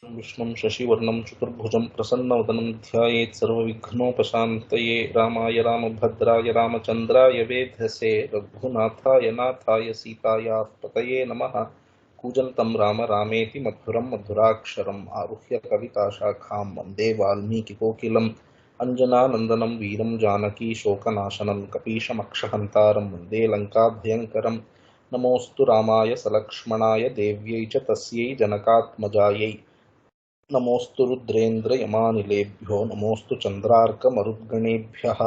विष्णुं शशिवर्णं चतुर्भुजं प्रसन्नवदनं ध्यायेत् सर्वविघ्नोपशान्तये रामाय रामभद्राय रामचन्द्राय वेधसे रघुनाथाय नाथाय सीतायाः पतये नमः। कूजन्तं राम रामेति मधुरं मधुराक्षरम् आरुह्य कविताशाखां वन्दे वाल्मीकिकोकिलम् अञ्जनानन्दनं वीरं जानकी शोकनाशनं कपीशमक्षहन्तारं वन्दे लङ्काभयङ्करम्। नमोऽस्तु रामाय सलक्ष्मणाय देव्यै च तस्यै जनकात्मजायै। नमोऽस्तु रुद्रेन्द्रयमानिलेभ्यो नमोऽस्तु चन्द्रार्कमरुद्गणेभ्यः।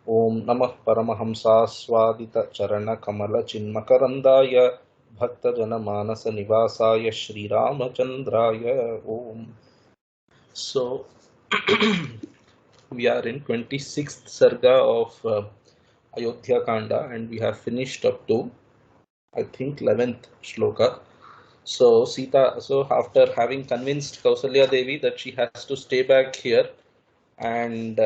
ॐ नमः परमहंसास्वादितचरणकमलचिन्मकरन्दाय भक्तजनमानसनिवासाय श्रीरामचन्द्राय ॐ। So we are in 26th Sarga of Ayodhyakaanda and we have finished up to I think 11th shloka. So after having convinced Kausalya Devi that she has to stay back here and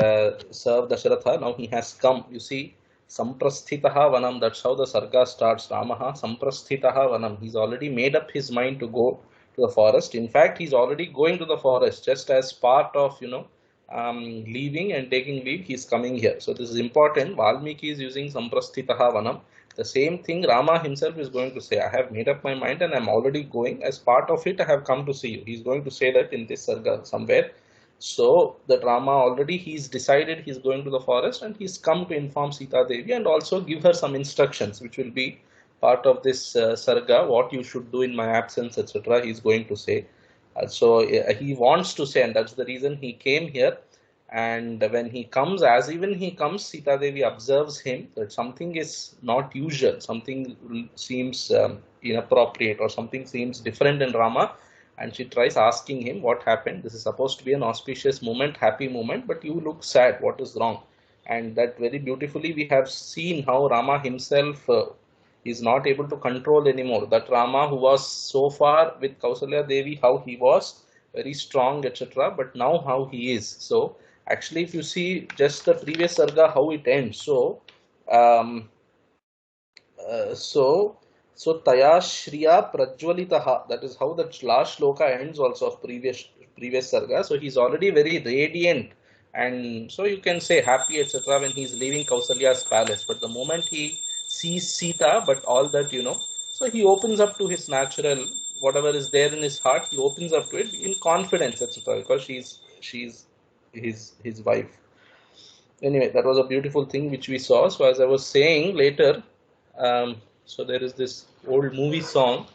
serve Dasharatha, now he has come. You see, Samprasthitaha Vanam, that's how the Sarga starts. Ramaha Samprasthitaha Vanam. He's already made up his mind to go to the forest. In fact, he's already going to the forest just as part of, leaving and taking leave, he's coming here. So this is important. Valmiki is using Samprasthitaha Vanam. The same thing Rama himself is going to say. I have made up my mind and I'm already going. As part of it, I have come to see you. He's going to say that in this Sarga somewhere. So that Rama already he's decided he's going to the forest and he's come to inform Sita Devi and also give her some instructions which will be part of this Sarga, what you should do in my absence, etc. He's going to say. So he wants to say, and that's the reason he came here. And when he comes, as even he comes, Sita Devi observes him that something is not usual, something seems inappropriate or something seems different in Rama, and she tries asking him what happened. This is supposed to be an auspicious moment, happy moment, but you look sad. What is wrong? And that very beautifully we have seen how Rama himself is not able to control anymore. That Rama who was so far with Kausalya Devi, how he was very strong, etc., but now how he is. So actually, if you see just the previous Sarga, how it ends. So Taya Shriya Prajwalitaha. That is how that last shloka ends also of previous Sarga. So he's already very radiant, and so you can say happy, etc., when he's leaving Kausalya's palace. But the moment he sees Sita, but all that, so he opens up to his natural, whatever is there in his heart, he opens up to it in confidence, etc., because she's his wife. Anyway, that was a beautiful thing which we saw. So as I was saying later, so there is this old movie song.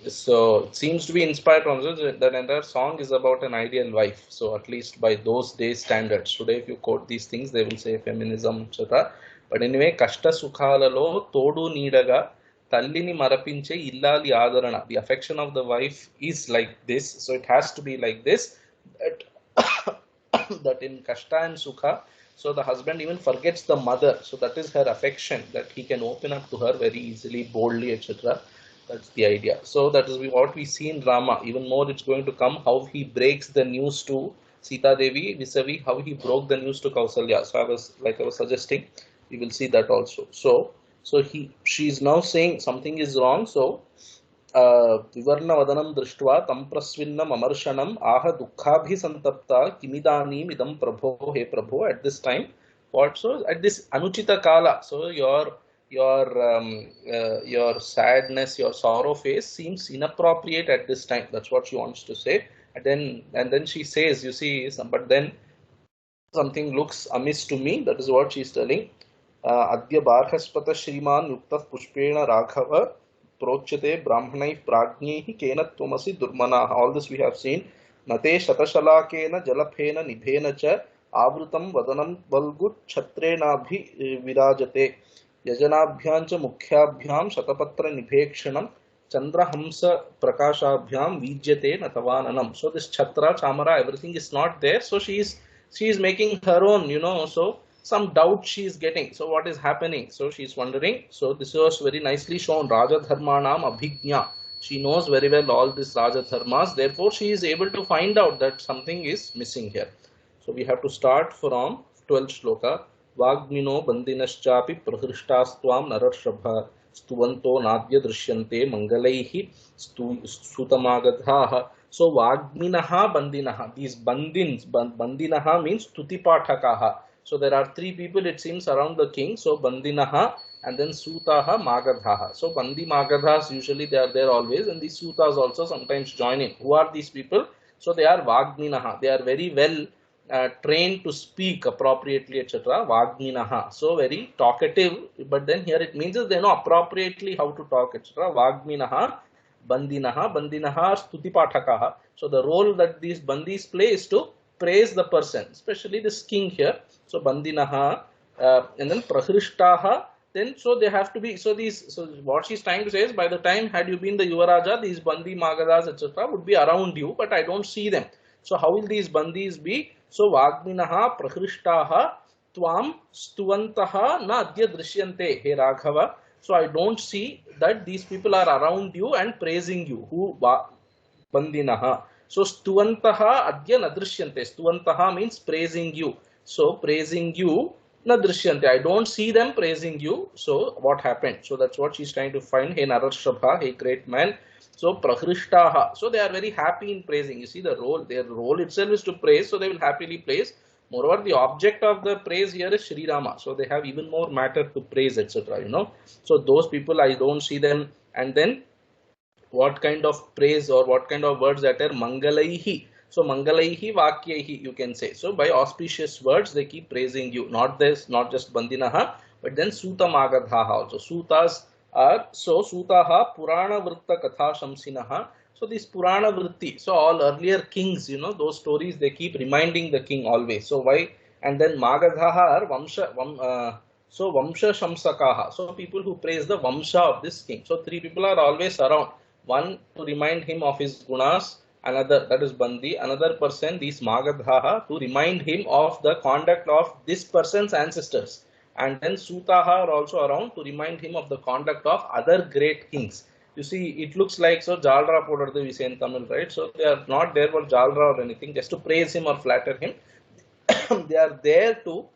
So it seems to be inspired from that entire song is about an ideal wife. So at least by those days standards. Today if you quote these things, they will say feminism, etc. But anyway, kashta sukhalalo todu needaga tallini marapinche illali adarana. The affection of the wife is like this. So it has to be like this. That in kashta and sukha, so the husband even forgets the mother. So that is her affection, that he can open up to her very easily, boldly, etc. That's the idea. So that is what we see in Rama. Even more it's going to come, how he breaks the news to Sita Devi vis-a-vis how he broke the news to Kausalya. So I was suggesting, we will see that also. So she is now saying something is wrong. So विवर्णवदनं दृष्ट्वा तं प्रस्विन्नम् अमर्षणम् आह दुःखाभिसन्तप्ता किमिदानीम् इदं प्रभो हे प्रभो. At this time, what? So at this anuchita kala, so your sadness, your sorrow face seems inappropriate at this time. That's what she wants to say. And then she says, you see, but then something looks amiss to me. That is what she is telling. Adya barhaspata shriman yuktah pushpena raghava प्रोच्यते ब्राह्मणैः प्राज्ञैः केन त्वमसि दुर्मनाः. All this we have seen. नते शतशलाकेन जलफेन निभेन च आवृतं वदनं वल्गुच्छत्रेणाभि विराजते यजनाभ्यां च मुख्याभ्यां शतपत्र निभेक्षणं चंद्रहंस प्रकाशाभ्यां वीज्यते न तवाननम. So this chatra chamara, everything is not there. So she is making her own, so some doubt she is getting. So what is happening? So she is wondering. So this was very nicely shown. Raja Dharmanam Abhignya. She knows very well all these Raja Dharmas. Therefore, she is able to find out that something is missing here. So we have to start from 12th shloka. Vagmino bandinaschapi prahrishtastvām narashrabha stuvanto nadya drishyante mangalaihi sutamagadhaha So Vagminaha Bandinaha, these Bandins, Bandinaha means Tutipathakaha. So there are three people it seems around the king. So Bandinaha and then Sutaha Magadhaha. So Bandi Magadhas usually they are there always, and these Sutas also sometimes join in. Who are these people? So they are Vagminaha. They are very well trained to speak appropriately, etc. Vagminaha. So very talkative, but then here it means that they know appropriately how to talk, etc. Vagminaha Bandinaha Stutipathakaha. So the role that these bandis play is to praise the person, especially this king here. So Bandinaha and then Prahrishtaha. Then so they have to be, so what she's trying to say is, by the time had you been the Yuvaraja, these Bandi Magadas etc. would be around you, but I don't see them. So how will these bandis be? So Vagminaha Prahrishtaha Tvam Stuvantaha Na Adya Drishyante He Raghava. So I don't see that these people are around you and praising you. Who? Bandinaha. So Stuvantaha Adya Nadrishyante. Stuvantaha means praising you. So praising you Nadrishyante. I don't see them praising you. So what happened? So that's what she's trying to find. Hey Narashabha, hey great man. So Prahrishtaha. So they are very happy in praising. You see the role, their role itself is to praise. So they will happily praise. Moreover, the object of the praise here is Sri Rama. So they have even more matter to praise, etc. So those people, I don't see them. And then what kind of praise or what kind of words that are Mangalaihi. So Mangalaihi Vakyaihi, you can say. So by auspicious words, they keep praising you. Not just Bandinaha, but then Suta Magadhaha also. Sutas are, so Sutaha Purana Vritta Katha Shamsinaha. So this Purana Vritti, so all earlier kings, those stories, they keep reminding the king always. So why? And then Magadhaha are Vamsha Shamsakaha. So people who praise the Vamsha of this king. So three people are always around. One to remind him of his gunas, another, that is Bandi, another person, these Magadhaha, to remind him of the conduct of this person's ancestors. And then Sutaha are also around to remind him of the conduct of other great kings. You see, it looks like, so Jalra Podar we say in Tamil, right? So they are not there for Jalra or anything, just to praise him or flatter him. They are there to,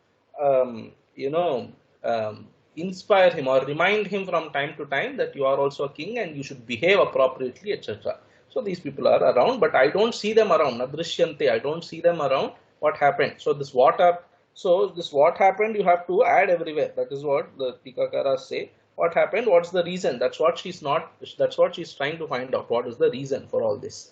inspire him or remind him from time to time that you are also a king and you should behave appropriately, etc. So these people are around, but I don't see them around. Nadrishyante, I don't see them around. What happened? So this what happened, you have to add everywhere. That is what the Tikakaras say. What happened? What's the reason? That's what she's trying to find out. What is the reason for all this?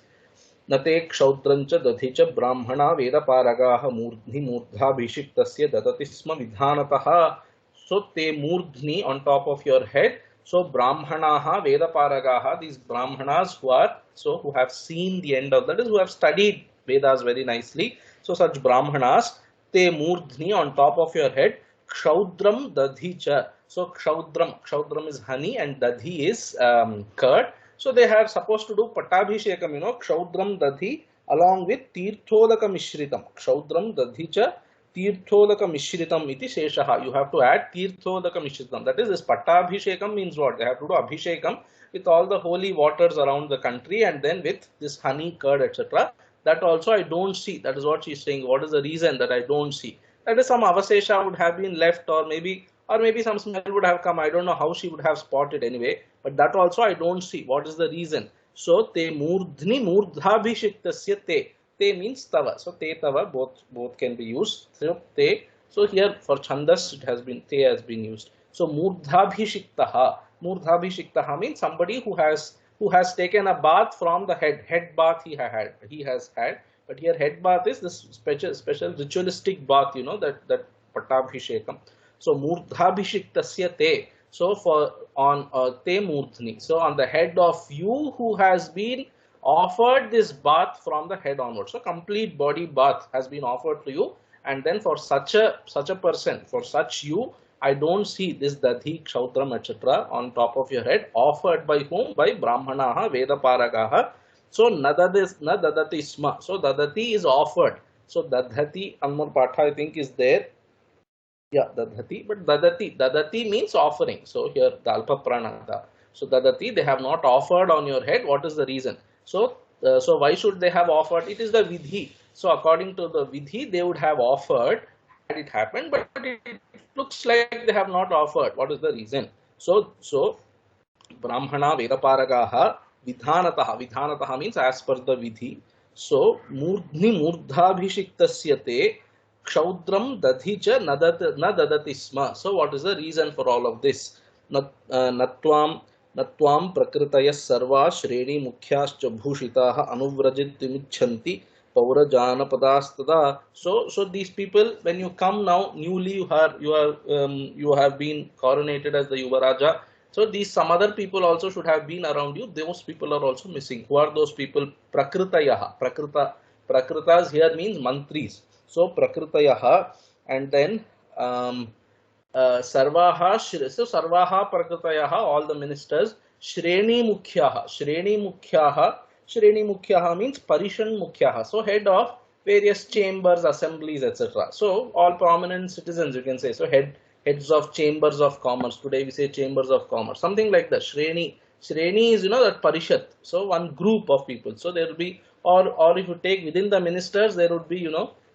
Nate kshaudrancha dadhicha brahmana veda paragaha murdhni murdhabhishiktasya dadati sma vidhanataha. So te murdhni, on top of your head. So brahmanaha veda paragaha, these brahmanas who have seen the end of, that is, who have studied Vedas very nicely. So such brahmanas, te murdhni, on top of your head, kshaudram dadhicha. So kshaudram is honey and dadhi is curd. So they are supposed to do patabhishekam, kshaudram dadhi along with tirthodaka mishritam. Kshaudram dadhicha tirthodaka mishritam iti sheshaha. You have to add tirthodaka mishritam. That is, this patabhishekam means what? They have to do abhishekam with all the holy waters around the country and then with this honey, curd, etc. That also I don't see. That is what she is saying. What is the reason that I don't see? That is, some avasesha would have been left, or maybe some smell would have come. I don't know how she would have spotted anyway, but that also I don't see. What is the reason? So te murdhni murdhabhishiktasya te. Te means tava. So te tava, both can be used. So te. So here for chandas it has been, te has been used. So murdhabhishiktaha. Murdhabhishiktaha means somebody who has taken a bath from the head bath he has had. But here head bath is this special ritualistic bath, that patabhishekam. So murdhabhishiktasya te. So on te murdhni. So on the head of you who has been offered this bath from the head onwards. So complete body bath has been offered to you, and then for such a person, for such you, I don't see this dadhi, kshaudram, etc. on top of your head, offered by whom? By brahmanaha, veda paragaha. So nadadati sma. So dadati is offered. So dadhati, anmar patha I think is there. Yeah, dadhati, but dadati means offering. So here dalpa pranada. So dadati, they have not offered on your head. What is the reason? So why should they have offered? It is the vidhi. So according to the vidhi, they would have offered had it happened, but it looks like they have not offered. What is the reason? So Brahmana Vedaparagaha Vidhanataha means as per the vidhi. So murdhni murdhabhishiktasya te kshaudram dadhicha nadadati sma. So what is the reason for all of this? Natvam prakritaya sarva shreni mukhyascha bhushitaha anuvrajitimicchanti paurajanapadaastada. So these people, when you come now newly, you have been coronated as the Yuvaraja. So these some other people also should have been around you. Those people are also missing. Who are those people? Prakritayaha. Prakritas here means mantris. So prakritayaha, and then sarvaha. So sarvaha prakritayaha, all the ministers. Shreni mukhyaha means parishan mukhyaha. So head of various chambers, assemblies, etc. So all prominent citizens, you can say. So heads of chambers of commerce. Today we say chambers of commerce, something like that. Shreni is, that parishat. So one group of people. So there will be, or if you take within the ministers, there would be,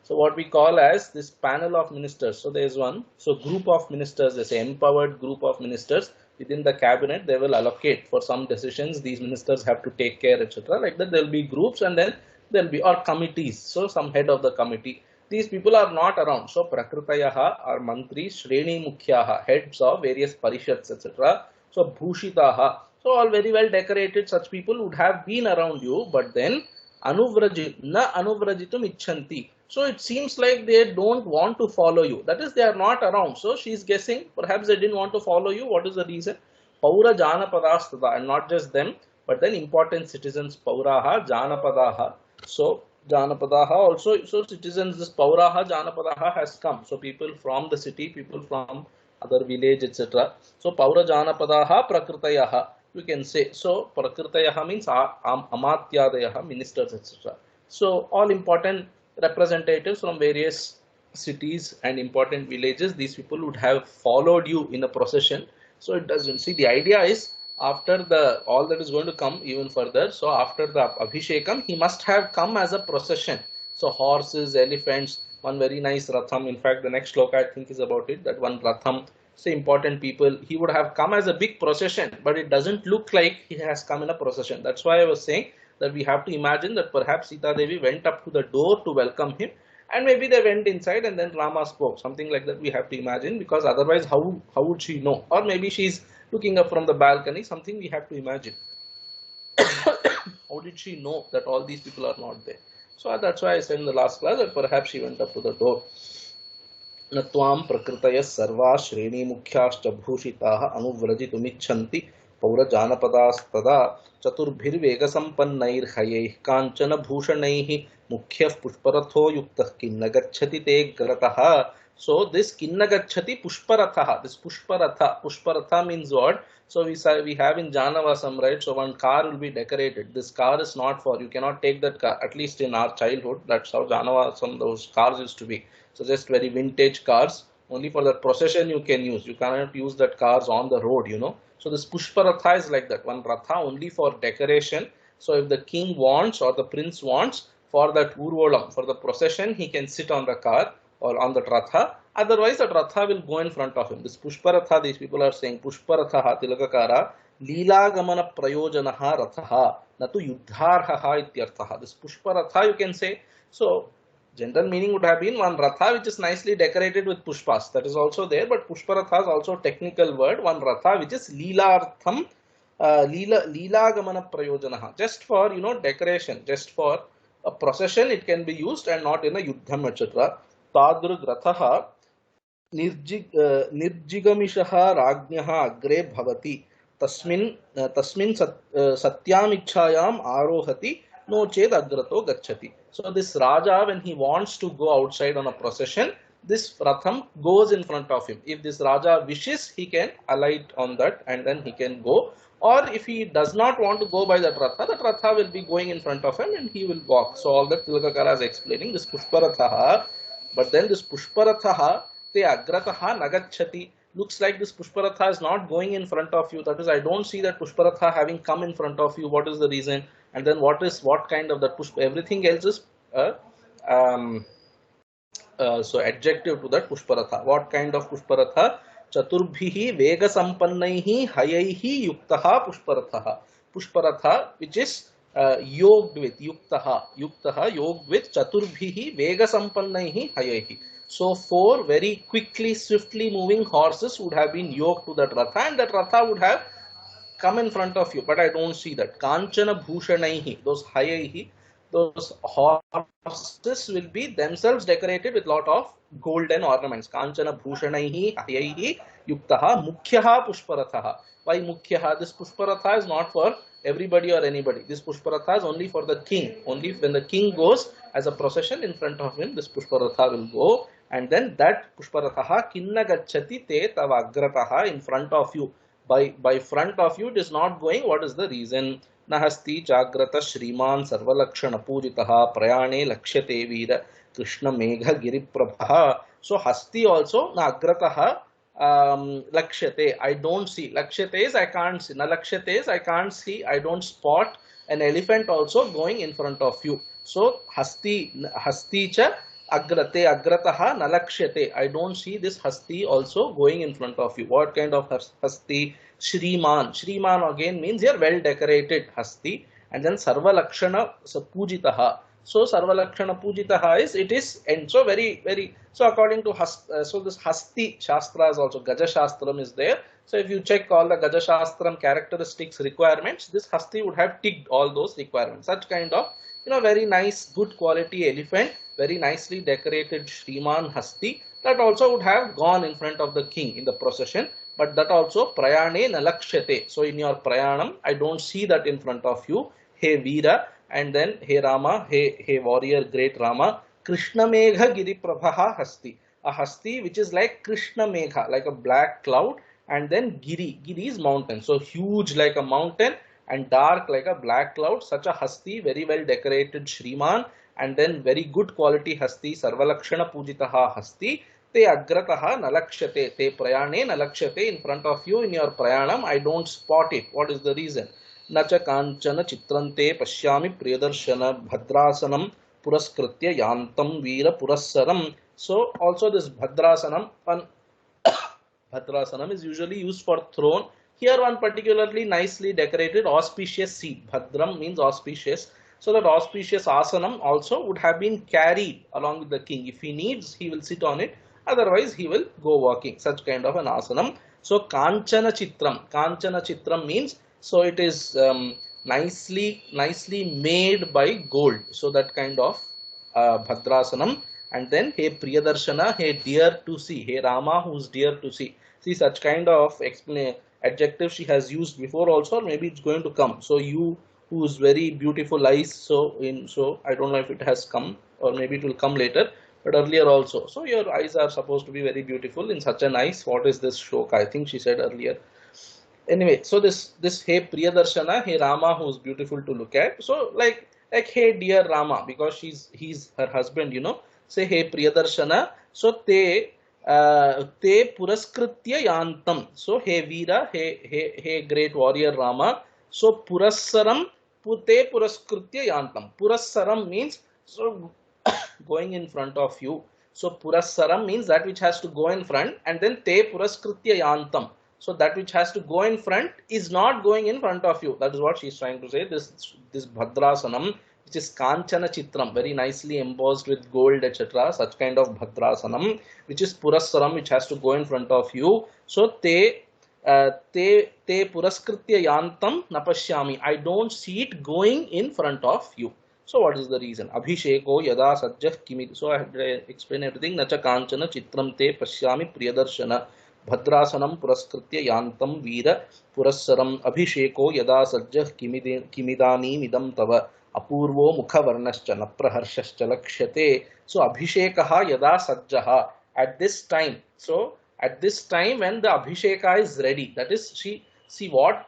so what we call as this panel of ministers. So there is one. So group of ministers, they say empowered group of ministers within the cabinet. They will allocate for some decisions. These ministers have to take care, etc. Like that, there will be groups, and then there will be or committees. So some head of the committee. These people are not around. So prakritayaha are mantris, shreni mukhyaha, heads of various parishats, etc. So bhushitaha, so all very well decorated. Such people would have been around you, but then anuvrajitum icchanti. So it seems like they don't want to follow you. That is, they are not around. So she is guessing perhaps they didn't want to follow you. What is the reason? Paura janapadastada, and not just them, but then important citizens. Pauraha janapadaha. So Janapadaha also, so citizens, this Pauraha Janapadaha has come. So people from the city, people from other village, etc. So Paura Janapadaha Prakritayaha, you can say. So Prakritayaha means Amatyadayaha, ministers, etc. So all important representatives from various cities and important villages, these people would have followed you in a procession. So it doesn't, see, the idea is, after the all that is going to come even further, so after the Abhishekam, he must have come as a procession. So horses, elephants, one very nice Ratham. In fact, the next sloka I think is about it, that one Ratham. So important people, he would have come as a big procession, but it doesn't look like he has come in a procession. That's why I was saying that we have to imagine that perhaps Sita Devi went up to the door to welcome him, and maybe they went inside and then Rama spoke. Something like that we have to imagine, because otherwise how would she know? Or maybe she's looking up from the balcony, something we have to imagine. How did she know that all these people are not there? So that's why I said in the last class that perhaps she went up to the door. Natvam prakritaya sarva shreni mukhyascha bhushitaha anuvrajitumicchanti paura janapadastada chaturbhir vegasampannair hayaih kanchana bhushanaihi mukhyah pushparatho yuktah kinnagacchati te grataha. So this kinnagacchati pushparatha, this pushparatha means what? So we have in Janavasam, right? So one car will be decorated. This car is not for, you cannot take that car, at least in our childhood. That's how Janavasam, those cars used to be. So just very vintage cars, only for that procession you can use. You cannot use that cars on the road, So this pushparatha is like that, one ratha only for decoration. So if the king wants or the prince wants, for that urvalam, for the procession, he can sit on the car or on the ratha. Otherwise, that ratha will go in front of him. This pushparatha, these people are saying pushparatha tilakakara leela gamana prayojanaha ratha natu yuddharha ityartha. This pushparatha, you can say. So general meaning would have been one ratha which is nicely decorated with pushpas. That is also there, but pushparatha is also a technical word. One ratha which is leelartham, leela gamana prayojanaha. Just for decoration, just for a procession, it can be used, and not in a yuddham, etc. Tadrug rathaha निर्जिगमिषः राज्ञः अग्रे भवति तस्मिन् सत्याम् इच्छायाम् आरोहति no चेत् अग्रतो गच्छति. So this Raja, when he wants to go outside on a procession, this Ratham goes in front of him. If this Raja wishes, he can alight on that and then he can go. Or if he does not want to go by that Ratha will be going in front of him and he will walk. So all that Tilakakara is explaining, this Pushparatha. But then this Pushparatha, te agrataha nagacchati, looks like this Pushparatha is not going in front of you. That is, I don't see that Pushparatha having come in front of you. What is the reason? And then what kind of that Pushpa? Everything else is so adjective to that Pushparatha. What kind of Pushparatha? Chaturbhihi vega sampannaihi hayaihi yuktaha Pushparatha. Pushparatha, which is yoged with yuktaha yoged with Chaturbhihi Vega Sampannaihi Hayaihi. So 4 very quickly, swiftly moving horses would have been yoked to that Ratha, and that Ratha would have come in front of you, but I don't see that. Kanchana Bhushanaihi, those Hayaihi, those horses will be themselves decorated with lot of golden ornaments. Kanchana Bhushanaihi Hayaihi Yuktaha Mukhyaha Pushparathaha. Why Mukhyaha? This Pushparatha is not for everybody or anybody. This Pushparatha is only for the king. Only when the king goes as a procession in front of him, this Pushparatha will go. And then that Pushparathaha Kinna Gacchati Te Tavagrataha, in front of you. By front of you, it is not going. What is the reason? Nahasti Jagrata Shriman Sarvalakshana Pujitaha Prayane Lakshyate Veera Krishna Megha Giriprabha. So Hasti also Nagrataha Lakshyate. I don't see. Lakshyate is I can't see. Nalakshyate is I can't see. I don't spot an elephant also going in front of you. So Hasti cha Agrate Agrataha Nalakshyate. I don't see this Hasti also going in front of you. What kind of Hasti? Shriman. Shriman again means here well decorated Hasti. And then Sarva Lakshana Pujitaha. So Sarva Lakshana Pujitaha is it is, and so very so according to so this Hasti Shastra is also Gaja Shastram is there. So if you check all the Gaja Shastram characteristics requirements, this Hasti would have ticked all those requirements. Such kind of very nice good quality elephant, very nicely decorated Shriman Hasti, that also would have gone in front of the king in the procession. But that also Prayane Nalakshate. So in your Prayanam, I don't see that in front of you. Hey Veera, and then Hey Rama, hey warrior, great Rama. Krishna Megha Giriprabha Hasti. A Hasti which is like Krishna Megha, like a black cloud, and then Giri. Giri is mountain. So huge like a mountain and dark like a black cloud. Such a Hasti, very well decorated Shriman, and then very good quality Hasti, Sarvalakshana Pujitaha Hasti. Te agrataha nalakshyate, te prayane nalakshyate, in front of you in your prayanam, I don't spot it. What is the reason? Nacha kanchana chitrante pashyami priyadarshana bhadrasanam puraskritya yantam veera purassaram. So also this bhadrasanam, bhadrasanam is usually used for throne. Here one particularly nicely decorated auspicious seat. Bhadram means auspicious. So that auspicious asanam also would have been carried along with the king. If he needs, he will sit on it. Otherwise, he will go walking. Such kind of an asanam. So Kanchana Chitram. Kanchana Chitram means, so it is nicely made by gold. So that kind of Bhadrasanam. And then Hey Priyadarshana, hey dear to see. Hey Rama, who's dear to see. See, such kind of adjective she has used before also, or maybe it's going to come. So you who's very beautiful eyes. So I don't know if it has come or maybe it will come later. But earlier also. So your eyes are supposed to be very beautiful in such a nice, what is this shloka? I think she said earlier. Anyway, so this Hey Priyadarshana, Hey Rama, who's beautiful to look at. So like Hey dear Rama, because he's her husband, Say Hey Priyadarshana. So te puraskritya yantam. So Hey Veera, hey great warrior Rama. So purassaram, te puraskritya yantam. Purassaram means so going in front of you. So Purassaram means that which has to go in front, and then Te Puraskritya Yantam. So that which has to go in front is not going in front of you. That is what she is trying to say. This Bhadrasanam, which is Kanchana Chitram, very nicely embossed with gold, etc. Such kind of Bhadrasanam, which is Purassaram, which has to go in front of you. So Te Puraskritya Yantam Napashyami. I don't see it going in front of you. So what is the reason? Abhisheko yada sajjah kimid. So I have explained everything. Nacha kanchana chitram te pashyami priyadarshana bhadrasanam puraskritya yantam veera purassaram. Abhisheko yada sajjah kimidani midam tava apurvo mukha varnascha napraharshascha lakshyate. So abhishekaha yada sajjaha. At this time. So at this time when the abhisheka is ready. That is see what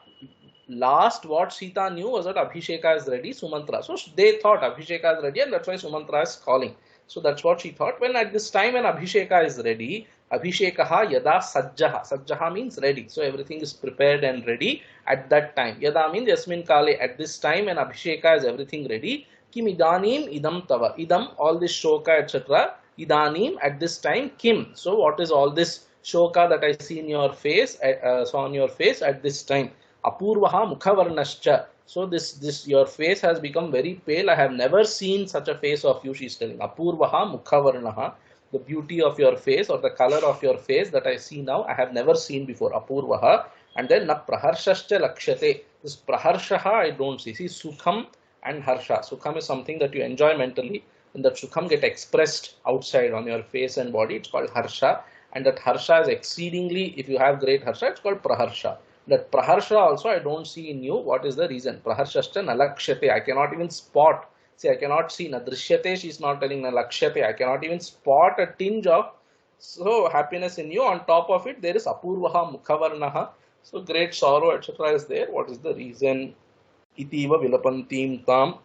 Sita knew was that Abhisheka is ready, Sumantra. So they thought Abhisheka is ready, and that's why Sumantra is calling. So that's what she thought. When at this time when Abhisheka is ready, Abhishekaha yada sajjaha. Sajjaha means ready. So everything is prepared and ready at that time. Yada means yasmin kale. At this time when Abhisheka is everything ready, kim idanim idam tava. Idam, all this shoka, etc. Idanim, at this time, kim. So what is all this shoka that I see in your face, saw on your face at this time? Apurvaha mukhavarnascha. So this your face has become very pale. I have never seen such a face of you, she's telling. Apurvaha mukhavarnaha, the beauty of your face or the color of your face that I see now, I have never seen before. Apurvaha. And then na praharshascha lakshate. This praharshaha I don't see. See, sukham and harsha. Sukham is something that you enjoy mentally. And that sukham get expressed outside on your face and body. It's called harsha. And that harsha is exceedingly, if you have great harsha, it's called praharsha. That praharsha also I don't see in you. What is the reason? Praharshashta nalakshate. I cannot even spot. See, I cannot see. Nadrishyate, she is not telling nalakshate. I cannot even spot a tinge of so happiness in you. On top of it, there is apurvaha mukhavarnaha. So great sorrow, etc. is there. What is the reason? Itiva vilapantim tam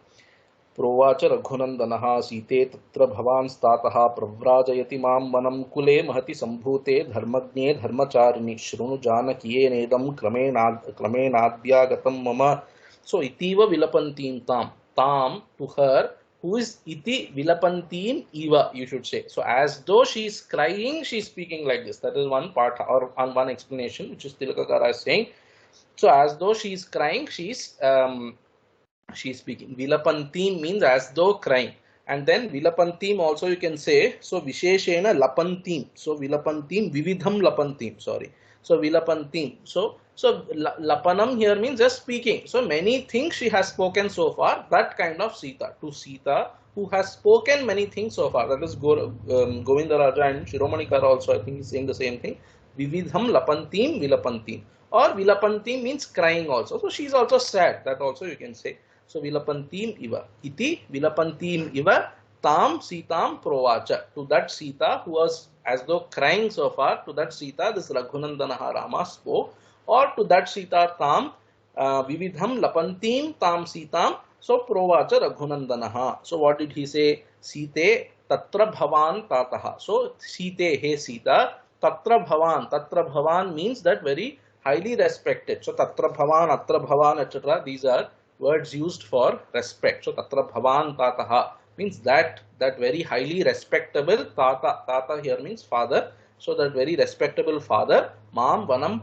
प्रोवाच रघुनंदनः सीते तत्र भवांस्तातः प्रव्राजयति मां वनं कुले महति संभूते धर्मज्ञे धर्मचारिणि शृणु जानकीयेनेदं क्रमेणाद्यागतं मम. So itiva vilapantim tam to her, who is iti vilapantim eva, you should say. So as though she is crying, she is speaking like this. That is one part or one explanation which is Tilakakara is saying. So as though she is crying, she is speaking. Vilapantim means as though crying. And then Vilapantim also you can say. So Visheshena Lapantim. So Vilapantim, Vividham Lapantim. Sorry. So Vilapantim. So Lapanam here means just speaking. So many things she has spoken so far. That kind of Sita. To Sita who has spoken many things so far. That is Govinda Raja and Shiromanikara also. I think he's saying the same thing. Vividham Lapantim Vilapantim. Or Vilapantim means crying also. So she is also sad. That also you can say. So Vilapantim iva. Iti Vilapantim iva tam Sitam provacha. To that Sita who was as though crying so far, to that Sita this Raghunandana Rama spoke. Or to that Sita tam Vividham Lapantim tam Sitam. So provacha Raghunandanaha. So what did he say? Site tatra bhavan tataha. So Site, hey Sita, tatra bhavan. Tatra bhavan means that very highly respected. So tatra bhavan, atra bhavan, etc. These are words used for respect. So tatra bhavan tataha means that very highly respectable tata. Tata here means father. So that very respectable father, mam vanam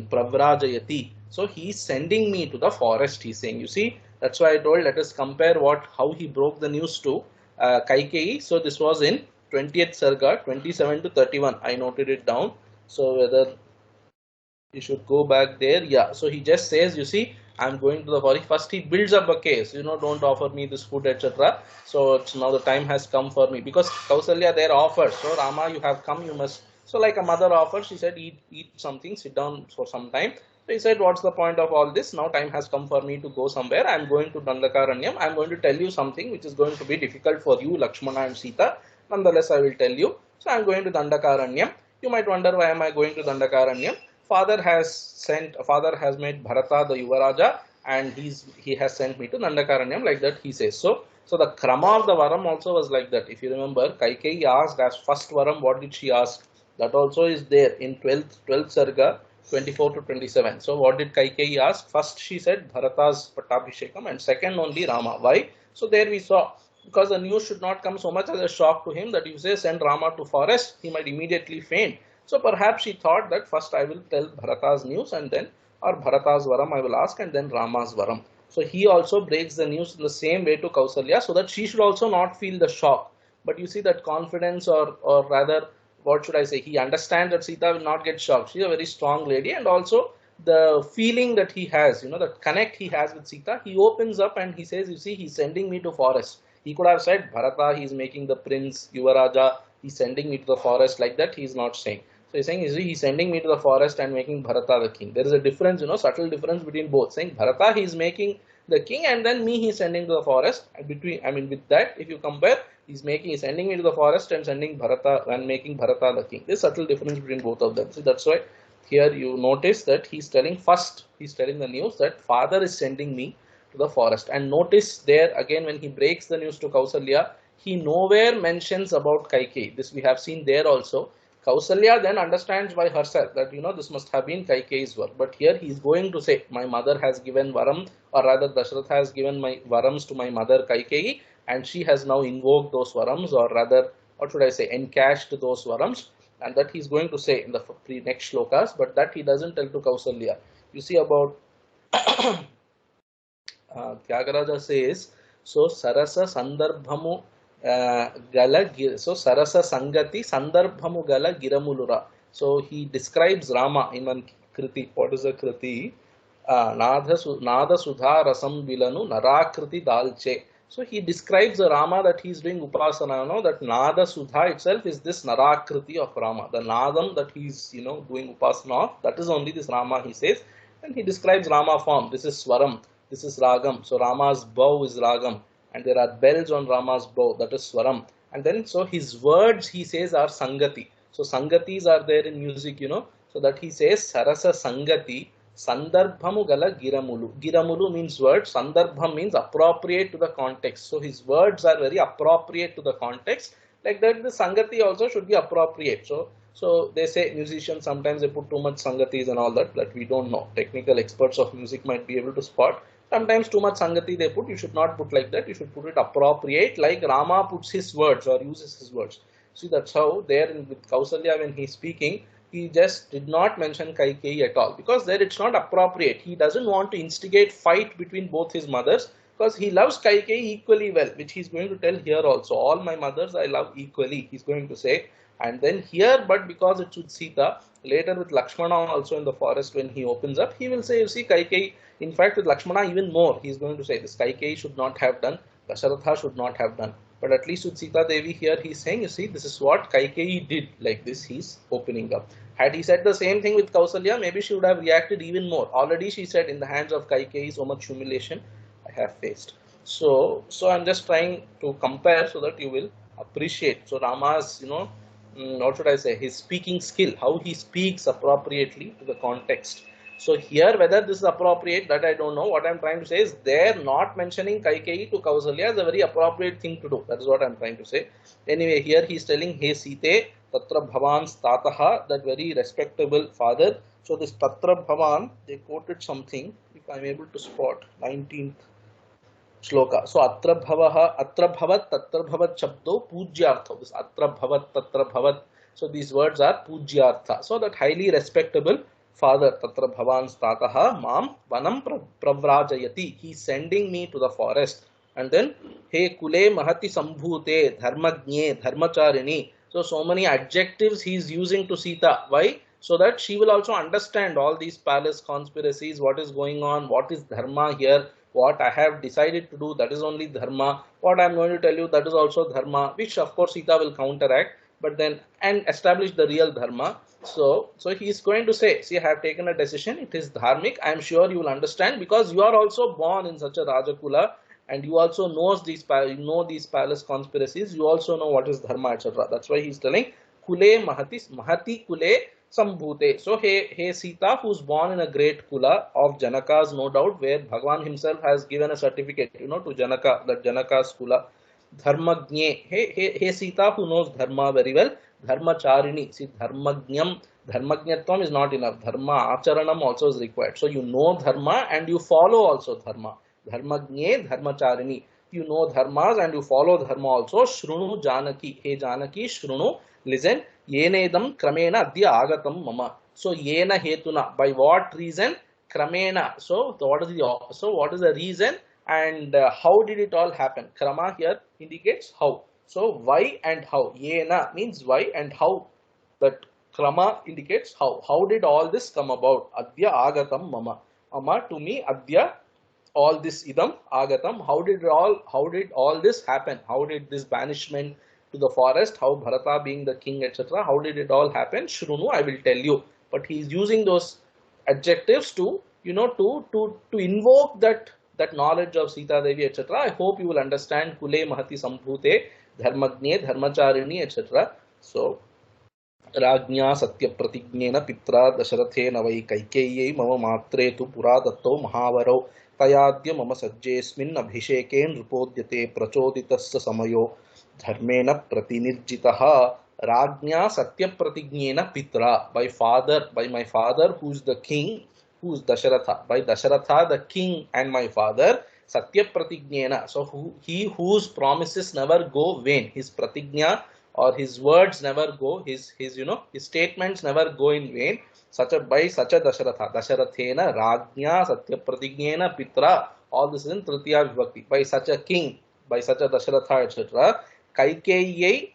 pravrajayati. So he is sending me to the forest, he is saying. You see, that's why I told, let us compare how he broke the news to Kaikeyi. So this was in 20th Sarga, 27 to 31. I noted it down. So whether you should go back there. Yeah. So he just says, you see, I'm going to the forest. First he builds up a case, don't offer me this food, etc. So now the time has come for me, because Kausalya there offers. So Rama, you have come, you must. So like a mother offers, she said, eat something, sit down for some time. So he said, what's the point of all this? Now time has come for me to go somewhere. I'm going to Dandakaranyam. I'm going to tell you something which is going to be difficult for you, Lakshmana and Sita. Nonetheless, I will tell you. So I'm going to Dandakaranyam. You might wonder, why am I going to Dandakaranyam? Father has made Bharata the Yuvaraja, and he has sent me to Dandakaranyam, like that he says. So the krama of the varam also was like that. If you remember, Kaikeyi asked as first varam, what did she ask? That also is there in 12th Sarga, 24 to 27. So what did Kaikeyi ask? First she said Bharata's Pattabhishekam, and second only Rama. Why? So there we saw, because the news should not come so much as a shock to him that you say send Rama to forest, he might immediately faint. So perhaps she thought that first I will tell Bharata's news, and then, or Bharata's varam I will ask, and then Rama's varam. So he also breaks the news in the same way to Kausalya, so that she should also not feel the shock. But you see that confidence, or rather, what should I say, he understands that Sita will not get shocked. She is a very strong lady, and also the feeling that he has, that connect he has with Sita, he opens up and he says, you see, he's sending me to forest. He could have said Bharata, he's making the prince, Yuvaraja, he's sending me to the forest, like that he is not saying. So he's saying, he's sending me to the forest and making Bharata the king. There is a difference, subtle difference between both. Saying Bharata he is making the king, and then me he is sending to the forest. And with that, if you compare, he's sending me to the forest and sending Bharata and making Bharata the king. There's subtle difference between both of them. So that's why here you notice that he's telling the news that father is sending me to the forest. And notice there again, when he breaks the news to Kausalya, he nowhere mentions about Kaikeyi. This we have seen there also. Kausalya then understands by herself that this must have been Kaikeyi's work. But here he is going to say, my mother has given varam, or rather Dashrath has given my varams to my mother Kaikeyi, and she has now invoked those varams, or rather, what should I say, encashed those varams, and that he is going to say in the next shlokas, but that he doesn't tell to Kausalya. You see about Tyagaraja says, so Sarasa Sandarbhamu so Sarasa Sangati Sandarbhamu Gala Giramulura. So he describes Rama in one Kriti. What is the Kriti? Nada Sudha Rasam Vilanu Narakriti Dalche. So he describes the Rama that he is doing Upasana. No, that Nada Sudha itself is this Narakriti of Rama. The Nadam that he is doing Upasana of, that is only this Rama, he says. And he describes Rama form. This is Swaram. This is Ragam. So Rama's bow is Ragam. And there are bells on Rama's bow. That is Swaram. And then so his words, he says, are Sangati. So Sangatis are there in music, So that he says Sarasa Sangati Sandarbhamu Gala Giramulu. Giramulu means word. Sandarbham means appropriate to the context. So his words are very appropriate to the context. Like that, the Sangati also should be appropriate. So they say musicians sometimes they put too much Sangatis and all that we don't know. Technical experts of music might be able to spot. Sometimes too much Sangati they put. You should not put like that. You should put it appropriate, like Rama puts his words or uses his words. See, that's how there with Kausalya when he's speaking, he just did not mention Kaikeyi at all, because there it's not appropriate. He doesn't want to instigate fight between both his mothers, because he loves Kaikeyi equally well, which he's going to tell here also. All my mothers I love equally, he's going to say. And then here, but because it's with Sita, later with Lakshmana also in the forest when he opens up, he will say, you see, Kaikeyi, in fact with Lakshmana even more, he's going to say this Kaikeyi should not have done, Dasharatha should not have done. But at least with Sita Devi here, he's saying, you see, this is what Kaikeyi did, like this, he's opening up. Had he said the same thing with Kausalya, maybe she would have reacted even more. Already she said, in the hands of Kaikeyi, so much humiliation I have faced. So I'm just trying to compare so that you will appreciate. So Rama's, what should I say, his speaking skill, how he speaks appropriately to the context. So here, whether this is appropriate, that I don't know. What I'm trying to say is, they're not mentioning Kaikeyi to Kausalya is a very appropriate thing to do. That is what I'm trying to say. Anyway, here he's telling, Hey Site, Tatra Bhavan's Tataha, that very respectable father. So this Tatra Bhavan, they quoted something, if I'm able to spot, 19th shloka. So Atra Bhavat, Tatra Bhavat Shabdo, Pujyartha. This Atra Bhavat, Tatra Bhavat. So these words are Pujyartha. So that highly respectable father, Tatra Bhavan's Tataha, Mam Vanam Pravrajayati. He's sending me to the forest. And then, He Kule Mahati Sambhute, Dharmagnye, Dharmacharini. So many adjectives he's using to Sita. Why? So that she will also understand all these palace conspiracies, what is going on, what is Dharma here, what I have decided to do, that is only Dharma. What I am going to tell you, that is also Dharma, which of course Sita will counteract, but then, and establish the real Dharma. So he is going to say, see, I have taken a decision, it is dharmic, I am sure you will understand, because you are also born in such a Rajakula, and you also know these palace conspiracies, you also know what is Dharma, etc. That's why he is telling, Kule Mahati Kule Sambhute. So hey Sita, who is born in a great Kula of Janaka's, no doubt, where Bhagavan himself has given a certificate, to Janaka, that Janaka's Kula. Dharmagnye, hey Sita, who knows Dharma very well. Dharmacharini, see, Dharmagnatvam is not enough. Dharma Acharanam also is required. So you know Dharma and you follow also Dharma. Dharmagnye, Dharmacharini. You know Dharmas and you follow Dharma also. Shrunu Janaki, hey Janaki, Shrunu, listen. Yenedam Kramena Adya Agatam Mama. So Yena Hetuna, by what reason? Kramena. So what is the reason? And how did it all happen? Krama here indicates how. So why and how. Yena means why and how. That Krama indicates how. How did all this come about? Adya Agatam Mama. Mama, to me, Adya, all this idam Agatam. How did all this happen? How did this banishment to the forest, how Bharata being the king, etc., how did it all happen? Shrunu, I will tell you. But he is using those adjectives to, to invoke that knowledge of Sita Devi, etc. I hope you will understand. Kule Mahati Sambhute, Dharmagnye, Dharmacharini, etc. So, Rajnya Satya Pratignena Pitra Dasharathena Vai Kaikeyi Mama Matre Tu Pura Datto Mahavaro Tayadya Mama Sajjesmin Abhisheken Rupodyate Prachoditassa Samayo Dharmena Pratinirjitaha Rajnya Satya Pratignena Pitra, by my father who is the king, who is Dasharatha, by Dasharatha the king and my father, Satya Pratignena, so he whose promises never go vain, his pratigna or his words never go, his statements never go in vain, by such a Dasharatha, Dasharathena Rajnya Satya Pratignena Pitra, All this is in Tritiya Vibhakti. By such a king, by such a Dasharatha, etc. Kaikeyi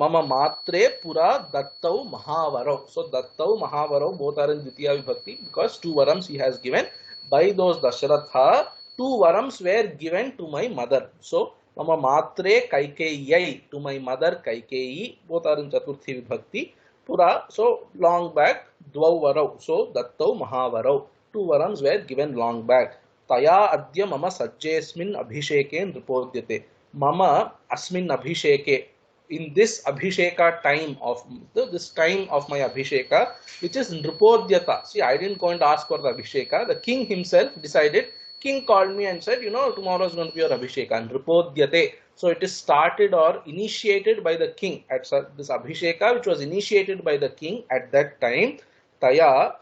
Mama Matre Pura Dattau Mahavarau. So Dattau Mahavarau both are in Dvitiya Vibhakti because 2 varams he has given. By those Dasharatha, 2 varams were given to my mother. So Mama Matre Kaikeyi, to my mother Kaikeyi, both are in Chaturthi Vibhakti. Pura, so long back, Dvau Varau. So Dattau Mahavarau. 2 varams were given long back. Taya Adya Mama Sajjesmin Abhisheke Nripodyate. Mama Asmin Abhisheke. In this Abhisheka time of this time of my Abhisheka, which is Nripodyata. See, I didn't go and ask for the Abhisheka. The king himself decided. King called me and said, tomorrow is going to be your Abhisheka. Nripodyate. So it is started or initiated by the king. At this Abhisheka, which was initiated by the king at that time. Taya.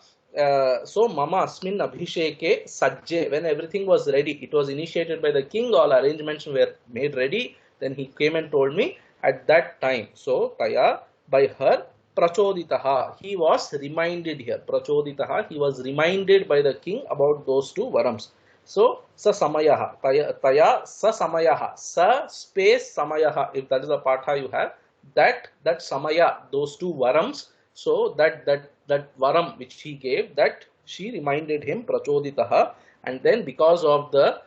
So Mama Asmin Abhisheke Sajje. When everything was ready, it was initiated by the king. All arrangements were made ready. Then he came and told me. At that time, so Taya, by her, Prachoditaha, he was reminded here. Prachoditaha, he was reminded by the king about those 2 varams. So, Sa Samayaha, Taya Sa Samayaha, Sa space Samayaha, if that is a patha you have, that Samaya, those 2 varams, so that varam which he gave, that she reminded him, Prachoditaha, and then because of the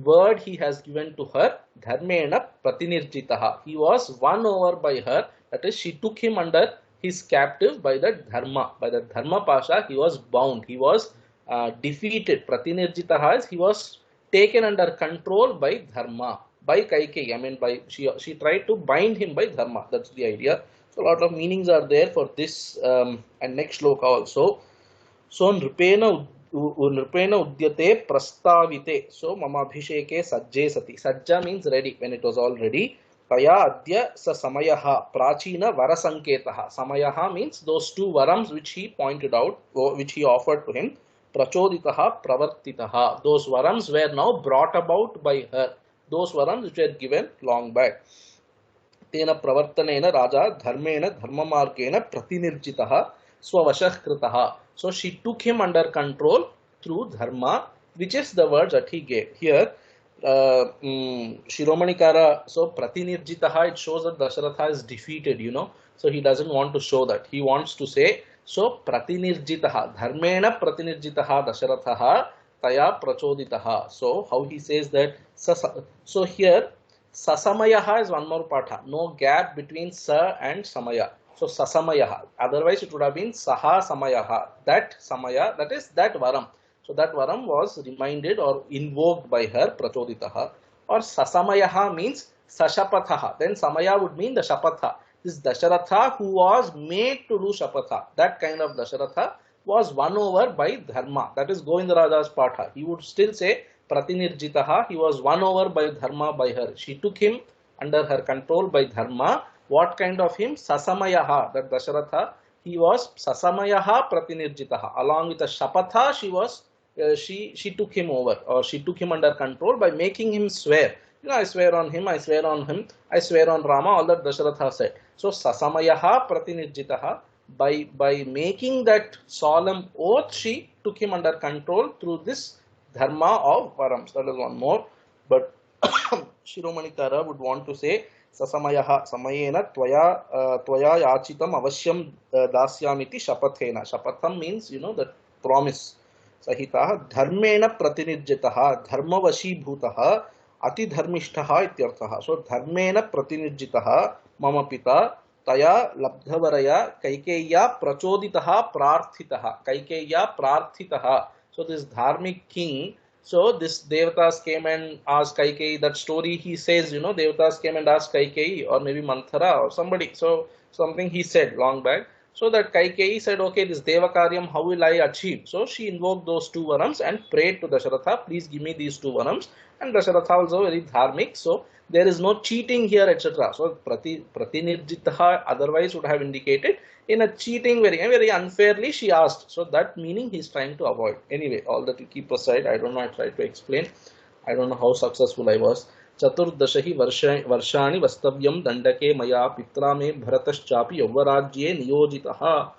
word he has given to her, Dharmena Pratinirjitaha. He was won over by her, that is, she took him under his captive by the Dharma. By the Dharma Pasha, he was bound, he was defeated. Pratinirjitaha is he was taken under control by Dharma, by Kaikeyi. I mean, by she tried to bind him by Dharma. That's the idea. So, a lot of meanings are there for this and next shloka also. So, Nripena Udyate Prastavite. So Mama Abhisheke Sajje Sati. Sajja means ready, when it was all ready. Taya Adya Sa Samayaha Prachina Varasanketaha. Samayaha means those 2 varams which he pointed out, or which he offered to him. Prachoditaha Pravartitaha. Those varams were now brought about by her. Those varams which were given long back. Tena Pravartanena Raja Dharmena Dharmamargena Pratinirjitaha Swavashah Kritaha. So she took him under control through Dharma, which is the words that he gave. Here, Shiromanikara, so Pratinirjitaha, it shows that Dasharatha is defeated, So he doesn't want to show that. He wants to say, so Pratinirjitaha, Dharmena Pratinirjitaha Dasharatha, Taya Prachoditaha. So how he says that, so here, Sasamayaha is one more patha. No gap between Sa and Samaya. So Sasamayaha. Otherwise it would have been Saha Samayaha. That Samaya, that is that varam. So that varam was reminded or invoked by her, Prachoditaha. Or Sasamayaha means Sashapathaha. Then Samaya would mean the Shapatha. This Dasharatha who was made to do Shapatha. That kind of Dasharatha was won over by Dharma. That is Govindaraja's patha. He would still say Pratinirjitaha. He was won over by Dharma by her. She took him under her control by Dharma. What kind of him? Sasamayaha, that Dasharatha, he was Sasamayaha Pratinirjitaha. Along with the Shapatha, she took him over, or she took him under control by making him swear. I swear on him, I swear on him, I swear on Rama, all that Dasharatha said. So Sasamayaha Pratinirjitaha, by making that solemn oath, she took him under control through this Dharma of Varams. That is one more. But Shiromanikara would want to say, Sasamayaha Samayena Tvaya Yachitam Avashyam Dasyamiti Shapathena. Shapatham means, that promise. Sahitaha Dharmena Pratinirjitaha Dharmavashi Bhutaha Ati Dharmishtaha Ityarthaha. So Dharmena Pratinirjitaha Mama Pita Taya Labdhavaraya Kaikeya Prachoditaha Prarthitaha. Kaikeya Prarthitaha. So this Dharmic king, so this Devatas came and asked Kaikeyi, that story he says, Devatas came and asked Kaikeyi, or maybe Manthara or somebody. So something he said long back. So that Kaikeyi said, okay, this Devakaryam, how will I achieve? So she invoked those 2 varams and prayed to Dasharatha, please give me these 2 varams. And Dasharatha also very dharmic. So there is no cheating here, etc. So Pratinirjitaha otherwise would have indicated in a cheating very unfairly she asked. So that meaning he is trying to avoid. Anyway, all that you keep aside. I don't know, I tried to explain. I don't know how successful I was. Chaturdashahi varshani vastavyam dandake maya pitra me bharataschapi yavarajye niyojitaha.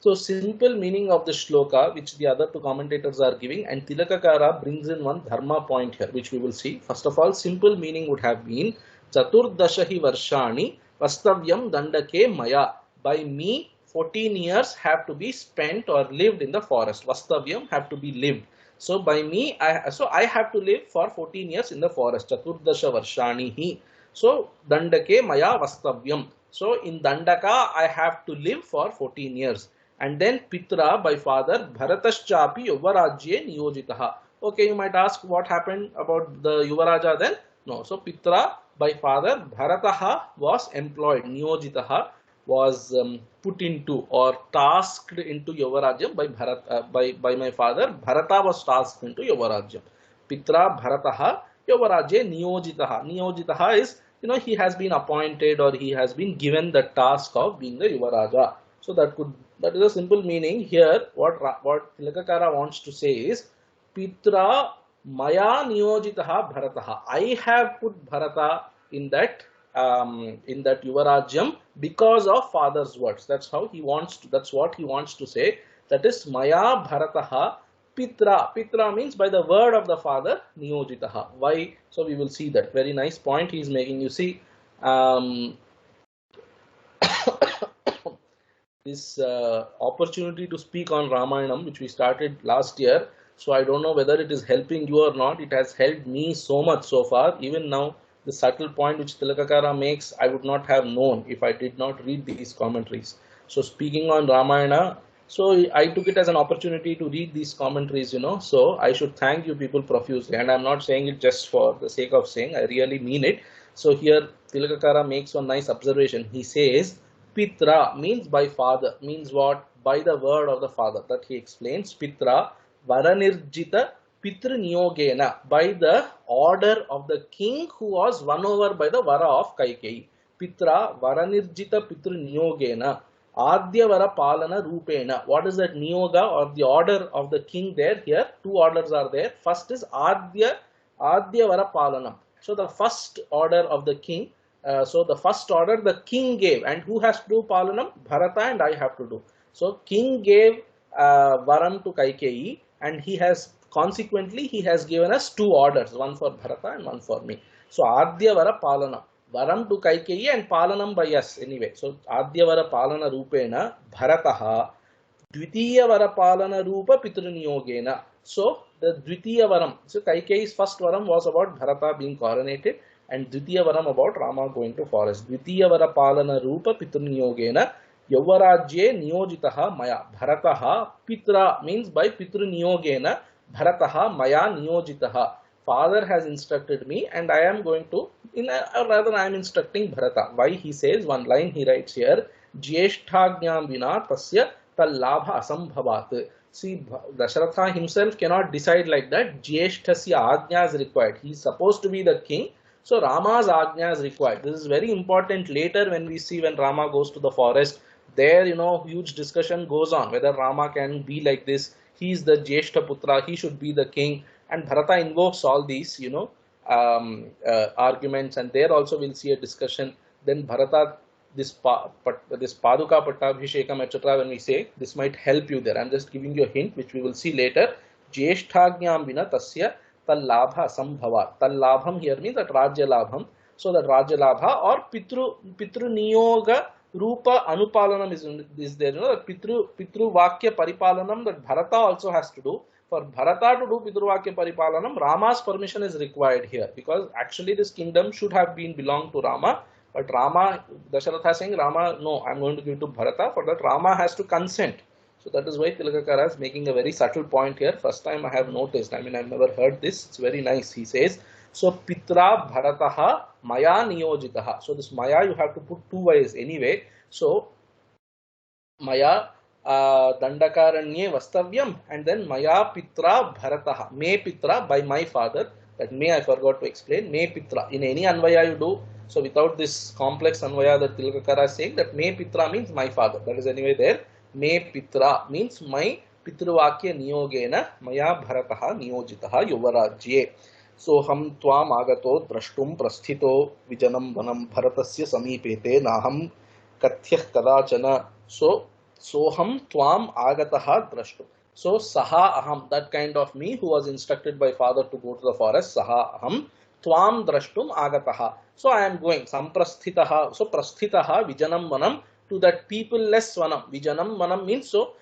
So simple meaning of the shloka, which the other two commentators are giving, and Tilakakara brings in one dharma point here, which we will see. First of all, simple meaning would have been Chaturdashahi Varshani Vastavyam Dandake Maya. By me, 14 years have to be spent or lived in the forest. Vastavyam have to be lived. So by me, I have to live for 14 years in the forest. Chaturdasha Varshani. So Dandake Maya Vastavyam. So in Dandaka, I have to live for 14 years. And then Pitra by father, Bharataschapi Yuvarajye Niyojitaha. Okay, you might ask what happened about the Yuvaraja then? No. So Pitra by father, Bharataha was employed. Niyojitaha was put into or tasked into Yuvarajyam by my father. Bharata was tasked into Yuvarajyam. Pitra Bharataha Yuvarajye Niyojitaha. Niyojitaha is, he has been appointed or he has been given the task of being the Yuvaraja. So that is a simple meaning here. What Tilakakara wants to say is Pitra Maya Niyojitaha Bharataha. I have put Bharata in that Yuvarajyam because of father's words. That's what he wants to say. That is Maya Bharataha Pitra. Pitra means by the word of the father, Niyojitaha. Why? So we will see that. Very nice point he is making. You see, this opportunity to speak on Ramayanam, which we started last year. So I don't know whether it is helping you or not. It has helped me so much so far. Even now, the subtle point which Tilakakara makes, I would not have known if I did not read these commentaries. So speaking on Ramayana, so I took it as an opportunity to read these commentaries, So I should thank you people profusely. And I'm not saying it just for the sake of saying, I really mean it. So here Tilakakara makes one nice observation. He says, Pitra means by father, means what? By the word of the father. That he explains. Pitra Varanirjita Pitru Niyogena, by the order of the king who was won over by the Vara of Kaikeyi. Pitra Varanirjita Pitru Niyogena Adhyavara Palana Rupena. What is that Niyoga or the order of the king there? Here two orders are there. First is Adhyavara Palanam. So the first order of the king. So the first order the king gave, and who has to do Palanam? Bharata and I have to do. So king gave Varam to Kaikeyi, and he has given us two orders, one for Bharata and one for me. So Adhyavara Palanam, Varam to Kaikeyi and Palanam by us anyway. So Adhyavara Palana Rupena Bharataha Dvitiya Palana Rupa Pitruniyogena. So the Dvitiya Varam, so Kaikeyi's first Varam was about Bharata being coronated, and Dvitiya Varam about Rama going to forest. Dvitiya Palana Rupa Pitruniyogena Yavarajye Niyojitaha Maya. Bharataha Pitra means by Pitruniyogena. Bharataha Maya Niyojitaha. Father has instructed me, and I am going to, I am instructing Bharata. Why? He says, one line he writes here, Jyeshthagyam vina tasya tallabha asambhavat. See, Dasharatha himself cannot decide like that. Jyeshthasya ajna is required. He is supposed to be the king. So Rama's ajna is required. This is very important later when we see when Rama goes to the forest. There, huge discussion goes on whether Rama can be like this. He is the Jyeshtha Putra. He should be the king. And Bharata invokes all these, arguments. And there also we'll see a discussion. Then Bharata, this Paduka Pattabhishekam, etc. When we say, this might help you there. I'm just giving you a hint, which we will see later. Jyeshthagyam vina tasya tallabha sambhava. Tallabham here means that Rajya Labham. So that Rajya Labha or Pitru Niyoga Rupa Anupalanam is there. That Pitru Vakya Paripalanam that Bharata also has to do. For Bharata to do Pitru Vakya Paripalanam, Rama's permission is required here, because actually this kingdom should have belonged to Rama. But Rama, Dasharatha is saying, Rama, no, I'm going to give to Bharata. For that, Rama has to consent. So that is why Tilakakara is making a very subtle point here. First time I have noticed. I've never heard this. It's very nice. He says, so Pitra Bharataha Maya Niyojitaha. So this Maya you have to put two ways anyway. So Maya Dandakaranye Vastavyam, and then Maya Pitra Bharataha. Me Pitra, by my father. That may I forgot to explain. Me Pitra. In any Anvaya you do. So without this complex Anvaya that Tilakakara is saying, that Me Pitra means my father. That is anyway there. Me Pitra means my Pitruvakya Niyogena Maya Bharataha Niyojitaha Yuvarajye. So ham tvam agato drashtum prasthito vijanam vanam bharatasya samipete naham kathyah kadachana. So Soham tvam agataha drashtum. So saha aham, that kind of me who was instructed by father to go to the forest, saha aham tvam drashtum agataha. So I am going. Samprasthitaha. So prasthitaha vijanam vanam, to that people-less vanam. Vijanam vanam means so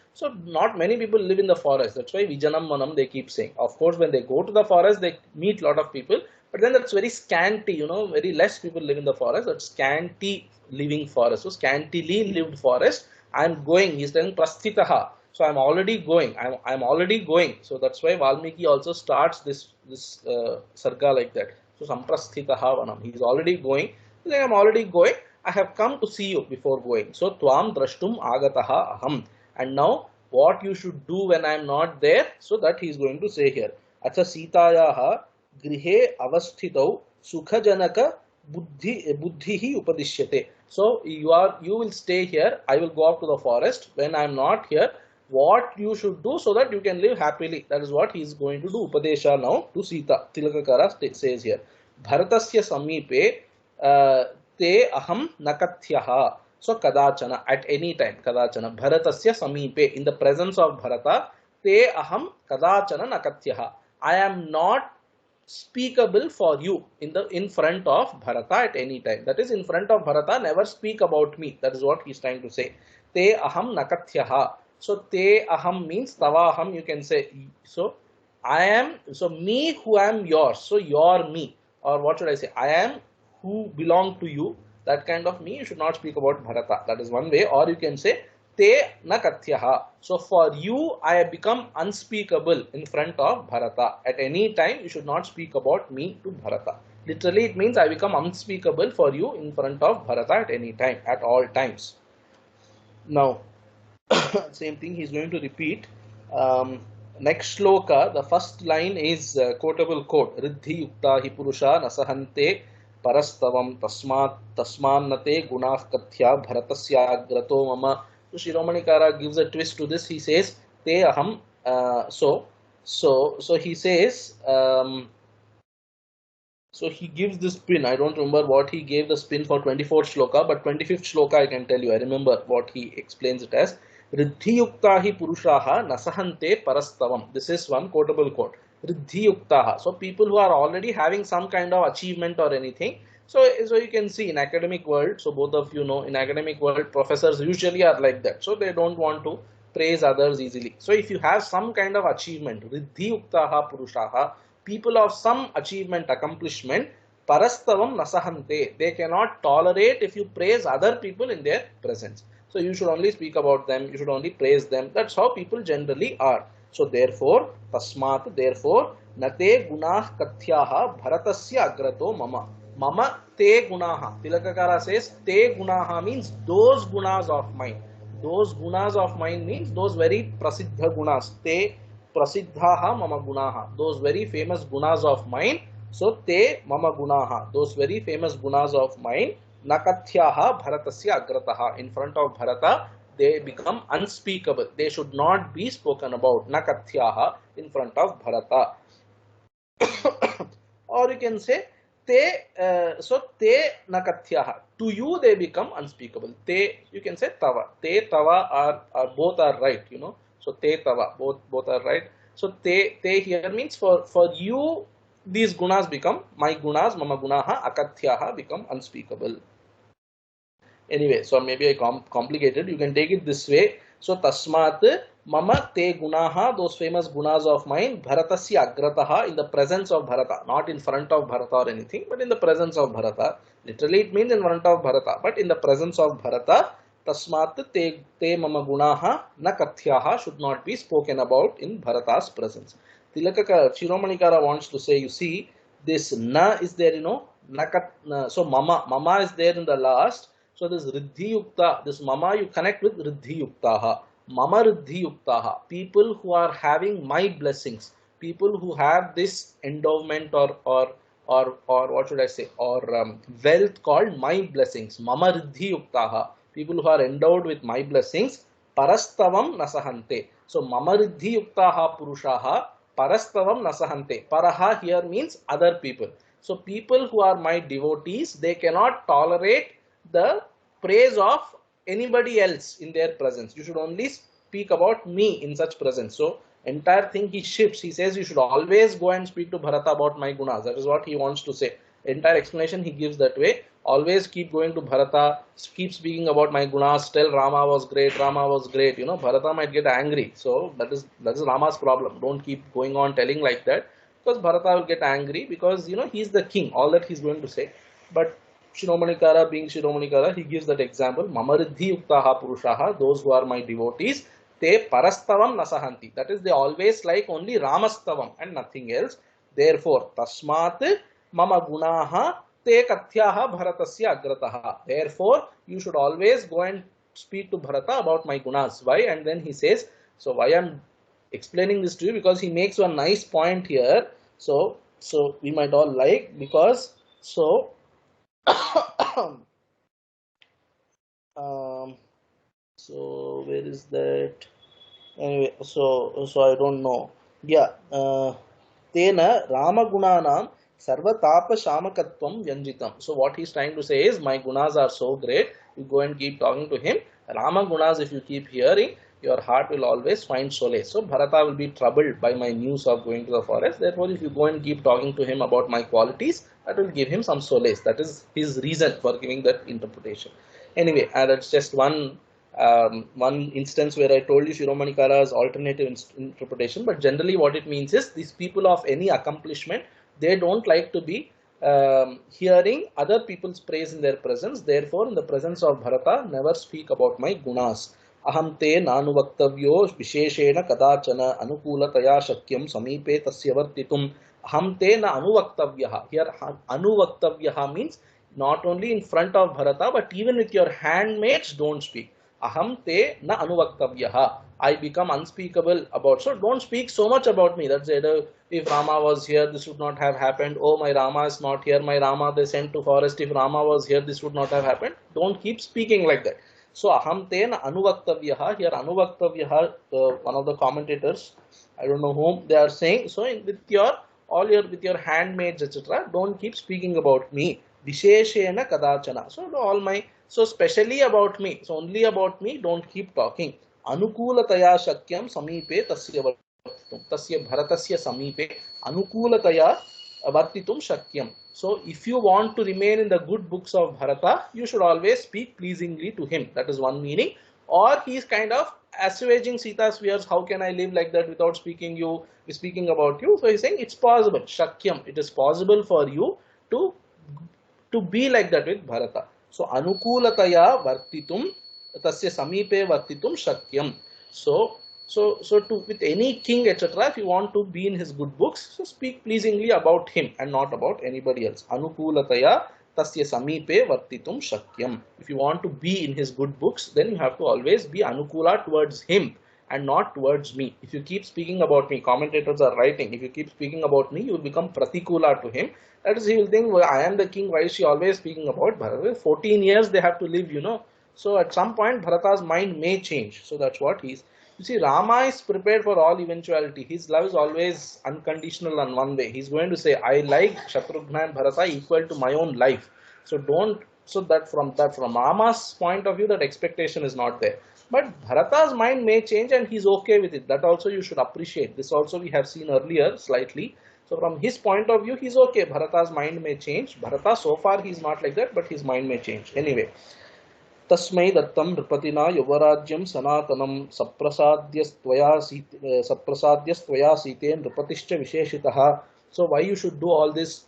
not many people live in the forest. That's why vijanam vanam they keep saying. Of course, when they go to the forest, they meet a lot of people. But then that's very scanty, very less people live in the forest. That's scanty living forest. So scantily lived forest. I'm going. He's saying prasthitaha. So I'm already going. I'm already going. So that's why Valmiki also starts this sarga like that. So samprasthitaha vanam. He's already going. He's saying I'm already going. I have come to see you before going. So tvam drashtum agataha aham. And now what you should do when I am not there. So that he is going to say here. Acha sitayaha grihe avasthitau sukhajanaka buddhihi upadishyate. So you will stay here. I will go up to the forest when I am not here. What you should do so that you can live happily. That is what he is going to do. Upadesha now to Sita. Tilakakara says here. Bharatasya samipe te aham nakathyaha. So kadachana, at any time, kadachana. Bharatasya samipe, in the presence of Bharata, te aham kadachana nakathyaha. I am not speakable for you in front of Bharata at any time. That is, in front of Bharata, never speak about me. That is what he is trying to say. Te aham nakathyaha. So te aham means tava aham, you can say. So I am, so me who am yours. So your me, or what should I say? I am who belong to you. That kind of me, you should not speak about Bharata. That is one way. Or you can say te nakathyaha. So for you, I have become unspeakable in front of Bharata. At any time, you should not speak about me to Bharata. Literally, it means I become unspeakable for you in front of Bharata at any time, at all times. Now, same thing he is going to repeat. Next shloka, the first line is quotable quote. Riddhi yukta hi purusha nasahante parastavam tasmannate gunah kathya bharatasya agrato mama. So Shiromanikara gives a twist to this. He says te aham. So he says. So he gives this spin. I don't remember what he gave the spin for 24th shloka, but 25th shloka I can tell you. I remember what he explains it as. Riddhi yukta hi purushaha nasahante parastavam. This is one quotable quote. Riddhi yuktaha. So people who are already having some kind of achievement or anything. So you can see in academic world, so both of you know, in academic world, professors usually are like that. So they don't want to praise others easily. So if you have some kind of achievement, riddhi yuktaha purushaha, people of some achievement, accomplishment, parastavam nasahante, they cannot tolerate if you praise other people in their presence. So you should only speak about them, you should only praise them. That's how people generally are. So therefore, tasmat, therefore, nate gunah kathyaha bharatasya agrato mama. Mama te gunaha. Tilakakara says te gunaha means those gunas of mine. Those gunas of mine means those very prasiddha gunas. Te prasiddhaha mama gunaha. Those very famous gunas of mine. So te mama gunaha. Those very famous gunas of mine. Nakathyaha bharatasya agrataha. In front of Bharata, they become unspeakable. They should not be spoken about. Nakathyaha in front of Bharata. Or you can say te nakathyaha. To you they become unspeakable. Te, you can say tava. Te tava are both are right, you know. So te tava, both are right. So te here means for you these gunas become, my gunas, mama gunaha, akathyaha become unspeakable. Anyway, so maybe I complicated. You can take it this way. So tasmat mama te gunaha, those famous gunas of mine, bharatasya agrataha, in the presence of Bharata, not in front of Bharata or anything, but in the presence of Bharata. Literally it means in front of Bharata, but in the presence of Bharata, tasmat te mama gunaha na kathyaha, should not be spoken about in Bharata's presence. Tilakaka Shiromanikara wants to say, you see, this na is there, you know, so mama is there in the last. So this riddhi yukta, this mama you connect with riddhi yuktaha. Mama riddhi yuktaha. People who are having my blessings. People who have this endowment or what should I say, or wealth called my blessings. Mama riddhi yuktaha. People who are endowed with my blessings. Parastavam nasahante. So mama riddhi yuktaha purushaha. Parastavam nasahante. Paraha here means other people. So people who are my devotees, they cannot tolerate the praise of anybody else in their presence. You should only speak about me in such presence. So entire thing he shifts. He says you should always go and speak to Bharata about my gunas. That is what he wants to say. Entire explanation he gives that way. Always keep going to Bharata, keep speaking about my gunas, tell Rama was great, Rama was great. You know, Bharata might get angry. So that is Rama's problem. Don't keep going on telling like that, because Bharata will get angry, because you know he's the king, all that he's going to say. But Shiromanikara being Shiromanikara, he gives that example. Mamariddhi uktaha purushaha, those who are my devotees, te parastavam nasahanti. That is, they always like only Ramastavam and nothing else. Therefore, tasmat mama gunaha te kathyaha bharatasya agrataha. Therefore, you should always go and speak to Bharata about my gunas. Why? And then he says, so why I'm explaining this to you, because he makes one nice point here. So we might all like, because so so where is that? Anyway, so I don't know. Yeah, tena Rama gunanam sarva tapa shamakatvam vyanjitam. So what he's trying to say is, my gunas are so great. You go and keep talking to him. Rama gunas, if you keep hearing, your heart will always find solace. So Bharata will be troubled by my news of going to the forest. Therefore, if you go and keep talking to him about my qualities, that will give him some solace. That is his reason for giving that interpretation. Anyway, that's just one instance where I told you Shiromanikara's alternative interpretation. But generally what it means is, these people of any accomplishment, they don't like to be hearing other people's praise in their presence. Therefore, in the presence of Bharata, never speak about my gunas. Aham te nanuvaktavyo visheshena kadachana anukulataya shakyam samipe tasya vartitum. Aham te na anuvaktavyaha. Here anuvaktavyaha means not only in front of Bharata, but even with your handmaids, don't speak. Aham te na anuvaktavyaha. I become unspeakable about. So don't speak so much about me. That's it. If Rama was here, this would not have happened. Oh, my Rama is not here. My Rama they sent to forest. If Rama was here, this would not have happened. Don't keep speaking like that. So aham te na anuvaktavyaha. Here anuvaktavyaha, one of the commentators, I don't know whom, they are saying, so with your handmaids, etc., don't keep speaking about me. Visheshena kadachana. So specially about me. So only about me, don't keep talking. Anukulataya shakyam samipe tasya vartitum. Tasya bharatasya samipe anukulataya vartitum shakyam. So if you want to remain in the good books of Bharata, you should always speak pleasingly to him. That is one meaning. Or he is kind of assuaging Sita's fears. How can I live like that without speaking about you? So he is saying it's possible. Shakyam. It is possible for you to be like that with Bharata. So anukulataya vartitum tasya samipe vartitum shakyam. So with any king, etc., if you want to be in his good books, so speak pleasingly about him and not about anybody else. Anukulataya tasya samipe vartitum shakyam. If you want to be in his good books, then you have to always be anukula towards him and not towards me. If you keep speaking about me, commentators are writing, if you keep speaking about me, you will become pratikula to him. That is, he will think, well, I am the king, why is she always speaking about Bharata? 14 years they have to live, you know. So at some point, Bharata's mind may change. So that's what he's. You see, Rama is prepared for all eventuality. His love is always unconditional in one way. He's going to say, I like Shatrughna and Bharata equal to my own life. So from Rama's point of view, that expectation is not there. But Bharata's mind may change and he's okay with it. That also you should appreciate. This also we have seen earlier slightly. So from his point of view, he's okay. Bharata's mind may change. Bharata, so far, he's not like that, but his mind may change. Anyway. तस्मै दत्तं नृपतिना युवराज्यं सनातनं सप्रसाद्यस्त्वया सीते नृपतिश्च विशेषितः. So why you should do all this?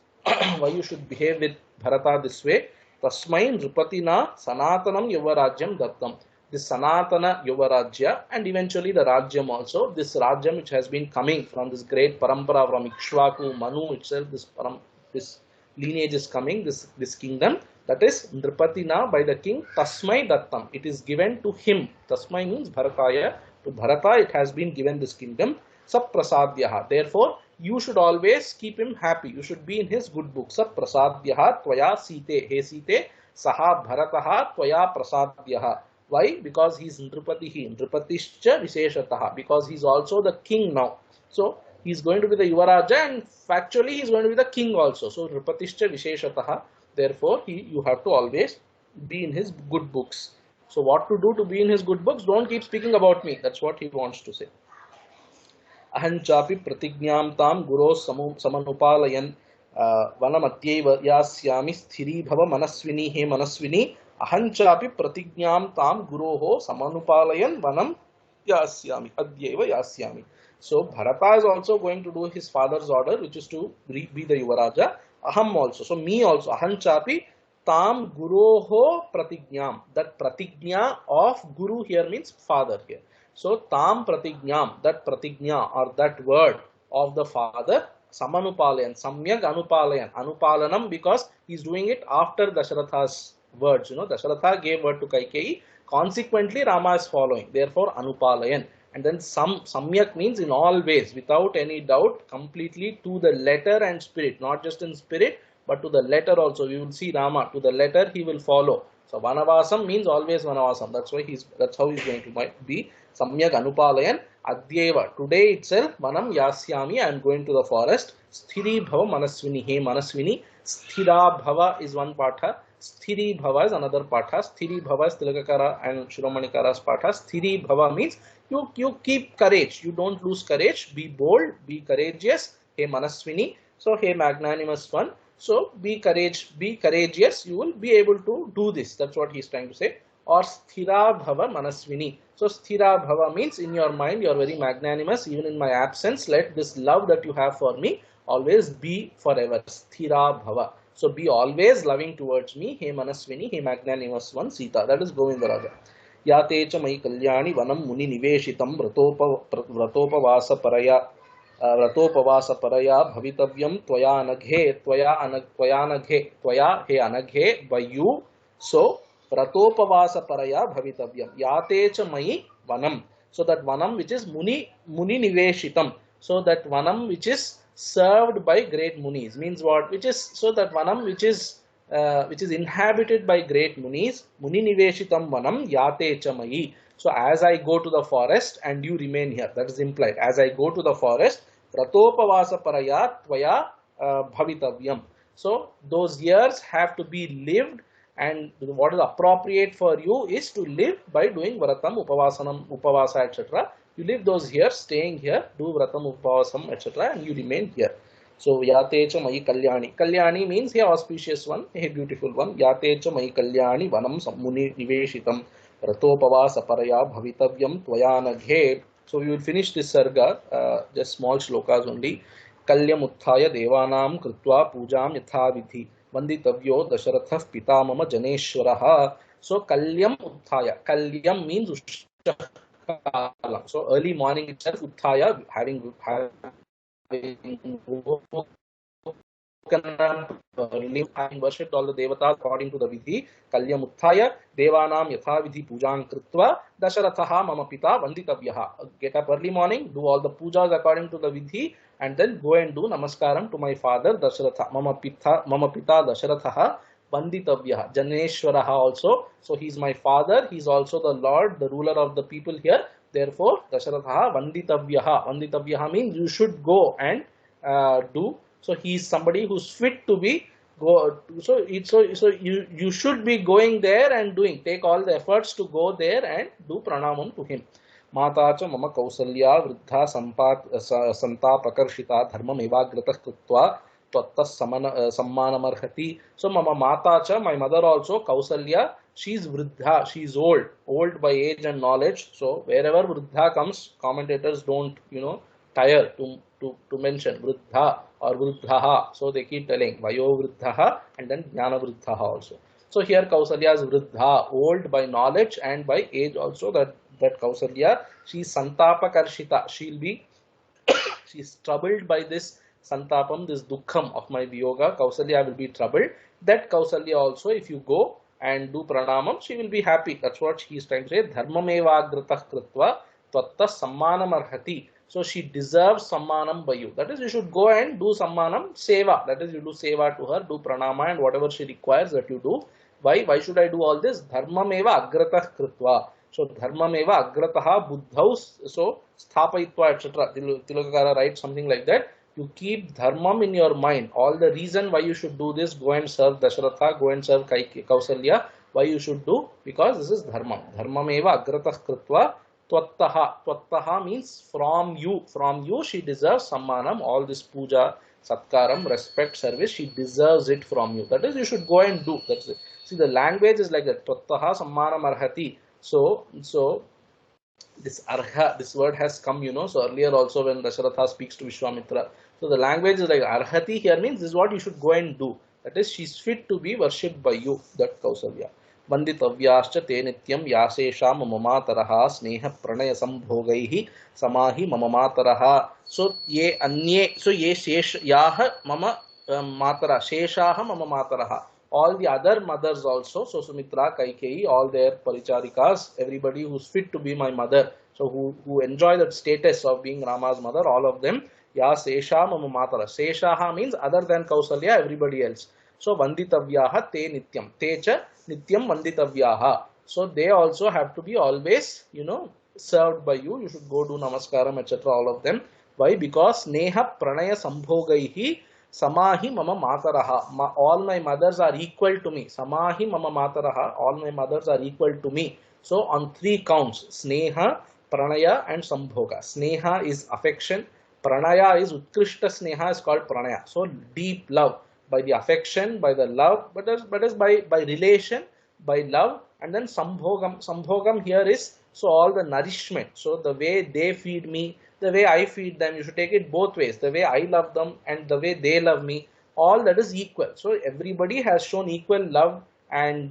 Why you should behave with Bharata this way? Tasmai nripatina sanatanam yuvarajyam dattam. This Sanatana Yuvarajya and eventually the Rajyam also. This Rajyam which has been coming from this great parampara from Ikshvaku, Manu itself, this lineage is coming, this kingdom. That is Nripatina by the king, Tasmai Dattam. It is given to him. Tasmai means Bharataya. To Bharata it has been given this kingdom. Saprasadyaha. Therefore, you should always keep him happy. You should be in his good book. Saprasadyaha Tvaya Site. He Site Saha Bharataha Tvaya Prasadyaha. Why? Because he is Nripatihi. Nripatischa Visheshataha. Because he is also the king now. So, he is going to be the Yuvaraja and factually he is going to be the king also. So, Nripatischa Visheshataha. Therefore, you have to always be in his good books. So what to do to be in his good books? Don't keep speaking about me. That's what he wants to say. Ahanchapi pratignyam tam guro samanupalayan vanamatyeva yasyami sthiri bhava manaswini he manaswini ahanchapi pratignyam tam guroho samanupalayan vanam yasyami adyeva yasyami. So Bharata is also going to do his father's order, which is to be the Yuvaraja. Aham also. So me also. Ahanchapi tam guroho pratignyam. That pratignya of guru here means father here. So tam pratignyam, that pratignya or that word of the father, samanupalayan, samyak anupalayan, anupalanam, because he's doing it after Dasharatha's words. Dasharatha gave word to Kaikeyi. Consequently, Rama is following. Therefore, anupalayan. And then samyak means in all ways, without any doubt, completely to the letter and spirit, not just in spirit, but to the letter also. We will see Rama to the letter he will follow. So Vanavasam means always Vanavasam. That's how he's going to be. Samyak Anupalayan Adyeva. Today itself, Manam Yasyami, I am going to the forest. Sthiri Bhava Manaswini. Hey Manaswini. Sthira Bhava is one patha. Sthiri Bhava is another patha. Sthiri Bhava is Tilakakara and Shiromanikara's patha. Sthiri Bhava means you keep courage. You don't lose courage. Be bold. Be courageous. Hey Manaswini. So hey magnanimous one. So be courageous. You will be able to do this. That's what he's trying to say. Or sthira bhava manaswini. So sthira bhava means in your mind you are very magnanimous. Even in my absence, let this love that you have for me always be forever. Sthira bhava. So be always loving towards me. He manaswini, he magnanimous one, Sita. That is Govindaraja. Yatecha mai kalyani vanam muni niveshitam vratopavasa paraya. Vratopavasa paraya bhavitavyam tvaya anaghe tvaya he anaghe by you. So Pratopavasa paraya bhavitavyam. Yatecha mai vanam. So that vanam which is muni niveshitam. So that vanam which is served by great munis means what? Which is so that vanam which is inhabited by great munis. Muni niveshitam vanam yatecha mai. So as I go to the forest and you remain here, that is implied. As I go to the forest, pratopavasa paraya tvaya bhavitavyam. So those years have to be lived. And what is appropriate for you is to live by doing vratam, upavasa, etc. You live those here, staying here, do vratam, upavasam, etc. and you remain here. So yatecha mai kalyani. Kalyani means a auspicious one, a beautiful one. Yatecha mai kalyani vanam sammuni niveshitam ratopavasa paraya bhavitavyam tvayanaghe. So we will finish this sarga, just small shlokas only. Kalyam utthaya devanam kritva pujam yathavidhi. Vanditavyo Dasharatha Pitamama Janeshwaraha. So Kalyam Utthaya. Kalyam means Ushakala. So early morning itself, Utthaya, having worshipped all the devatas according to the vidhi. Kalyam Utthaya Devanam Yatha Vidhi Pujan Kritva Dasharatha Mama Pita Vanditavyaha. Get up early morning, do all the pujas according to the vidhi, and then go and do namaskaram to my father Dasharatha. Mama Pita Dasharatha Vanditavyaha. Janeshwaraha also. So he is my father. He is also the Lord, the ruler of the people here. Therefore, Dasharatha Vanditavyaha. Vanditavyaha means you should go and do. So he is somebody who is fit to be go. So you should be going there and doing. Take all the efforts to go there and do pranamam to him. Matacha mama kausalya vruddha santapakarshita dharmam evagratah krutva tvatta sammanamarhati. So mama matacha, my mother also, Kausalya, she is vruddha, she is old by age and knowledge. So wherever vruddha comes, commentators don't tire to mention vruddha or vruddhaha. So they keep telling vayo vruddhaha and then jnana vruddhaha also. So here Kausalya is vruddha, old by knowledge and by age also. That Kausalya, she is santapa karshita. She is troubled by this santapam, this dukkham of my viyoga. Kausalya will be troubled. That Kausalya also, if you go and do pranamam, she will be happy. That's what he is trying to say. Dharmamevagratah kritva tvatta sammanam arhati. So she deserves sammanam by you. That is, you should go and do sammanam seva. That is, you do seva to her, do pranama and whatever she requires that you do. Why should I do all this? Dharmameva agratah kritva. So dharmameva agrataha buddhaus. So sthapayitva, etc. Tilakakara writes something like that. You keep dharmam in your mind. All the reason why you should do this, go and serve Dasharatha, go and serve Kausalya. Why you should do? Because this is dharma. Dharmam eva agratah kritva tvattaha. Tvattaha means from you. From you she deserves sammanam. All this puja, satkaram, respect, service, she deserves it from you. That is, you should go and do. That's it. See, the language is like that. Tvattaha sammanam arhati. So this arha, this word has come, so earlier also when Dasharatha speaks to Vishwamitra. So the language is like arhati here means this is what you should go and do. That is, she is fit to be worshipped by you, that Kausalya. Vanditavyascha te nityam yasesha mamamataraha sneha pranaya sambhogaihi samahi mamamataraha. So ye anye, so ye yaha mama matara, sheshaha mamamataraha. All the other mothers also, so Sumitra, Kaikeyi, all their paricharikas, everybody who's fit to be my mother, so who enjoy that status of being Rama's mother, all of them, ya sesha mama matara. Seshaha means other than Kausalya, everybody else. So vanditavyaha te nityam, te cha nityam vanditavyaha. So they also have to be always, served by you. You should go do namaskaram, etc. All of them. Why? Because neha pranaya sambhogaihi samahi mama mataraha. All my mothers are equal to me. Samahi mama mataraha. All my mothers are equal to me. So on 3 counts: sneha, pranaya, and sambhoga. Sneha is affection. Pranaya is utkrishta sneha is called pranaya. So deep love. By the affection, by the love, but is by relation, by love, and then sambhogam. Sambhogam here is so all the nourishment. So the way they feed me, the way I feed them, you should take it both ways. The way I love them and the way they love me, all that is equal. So everybody has shown equal love and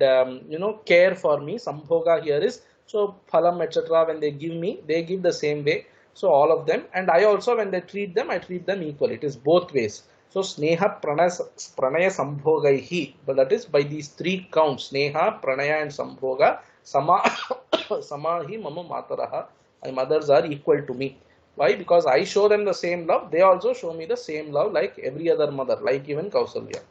care for me. Sambhoga here is so phalam, etc. When they give me, they give the same way. So all of them, and I also, when they treat them, I treat them equal. It is both ways. So sneha pranaya sambhogaihi, but that is by these 3 counts: sneha, pranaya, and sambhoga. Samahi mama mataraha. My mothers are equal to me. Why? Because I show them the same love. They also show me the same love, like every other mother, like even Kausalya.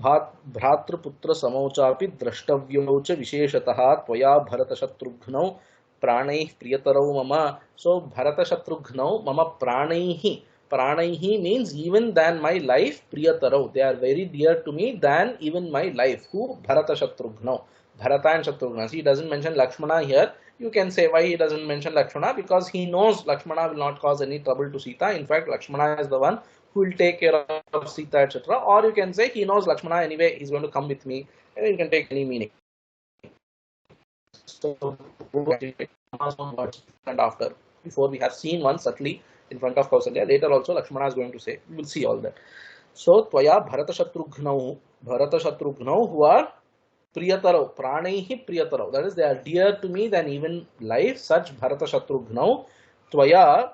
भ्रातृपुत्र समौचापि द्रष्टव्यौ च विशेषतः त्वया भरतशत्रुघ्नौ प्राणैः प्रियतरौ मम. So भरतशत्रुघ्नौ मम प्राणैः. Pranaihi means even than my life, priyatarau. They are very dear to me than even my life. Who? Bharata Shatrughnau. Bharata and Shatrugna. See, he doesn't mention Lakshmana here. You can say why he doesn't mention Lakshmana, because he knows Lakshmana will not cause any trouble to Sita. In fact, Lakshmana is the one who will take care of Sita, etc. Or you can say he knows Lakshmana anyway, he's going to come with me. And you can take any meaning. So, and after, before we have seen one subtly in front of Kausalya. Later also Lakshmana is going to say. We will see all that. So Tvaya Bharata Shatrughnau who are Priyatarau, Pranaihi Priyatarau. That is, they are dear to me than even life. Such Bharata Shatrughnau Tvaya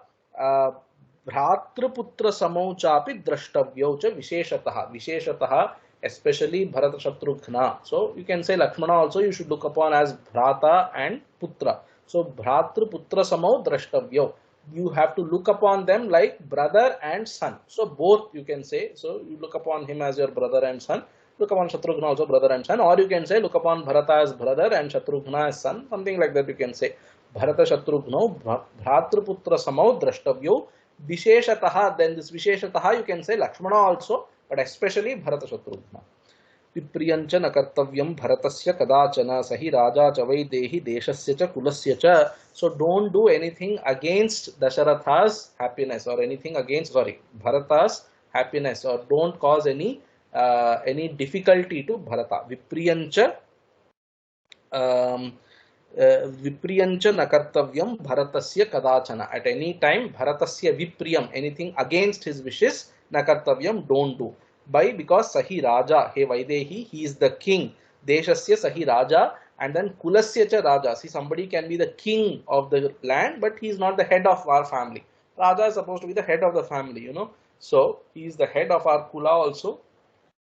Bhratraputra Samau Chapi Drashtavyo Cha Visheshataha. Visheshataha, especially Bharata Shatrughna. So you can say Lakshmana also you should look upon as Bhrata and Putra. So Bhratraputra Samau Drashtavyo. You have to look upon them like brother and son. So both you can say. So you look upon him as your brother and son. Look upon Shatrughna also brother and son. Or you can say look upon Bharata as brother and Shatrughna as son. Something like that you can say. Bharata Shatrughna Bhratraputra Samau Drashtavyo Visheshataha. Then this Visheshataha you can say Lakshmana also, but especially Bharata Shatrughna. Vipriyancha nakartavyam bharatasya kadachana sahi raja chavai dehi deshasya cha kulasya cha. So don't do anything against Dasharatha's happiness or anything against, Bharata's happiness, or don't cause any difficulty to Bharata. Vipriyancha nakartavyam bharatasya kadachana. At any time, bharatasya vipriyam, anything against his wishes, nakartavyam, don't do. Why? Because Sahi Raja, He Vaidehi, he is the king. Deshasya Sahi Raja, and then Kulasya cha Raja. See, somebody can be the king of the land, but he is not the head of our family. Raja is supposed to be the head of the family, So he is the head of our Kula also,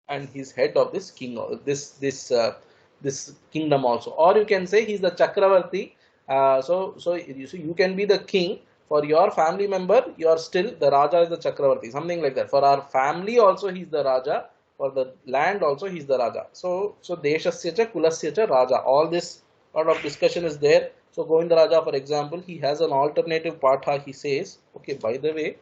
and he is head of this king, this kingdom also. Or you can say he is the Chakravarti. So you can be the king. For your family member, you are still the Raja is the Chakravarti, something like that. For our family also, he is the Raja. For the land also, he is the Raja. So Deshasya cha Kulasya cha Raja. All this lot of discussion is there. So Govinda Raja, for example, he has an alternative patha. He says, okay, by the way,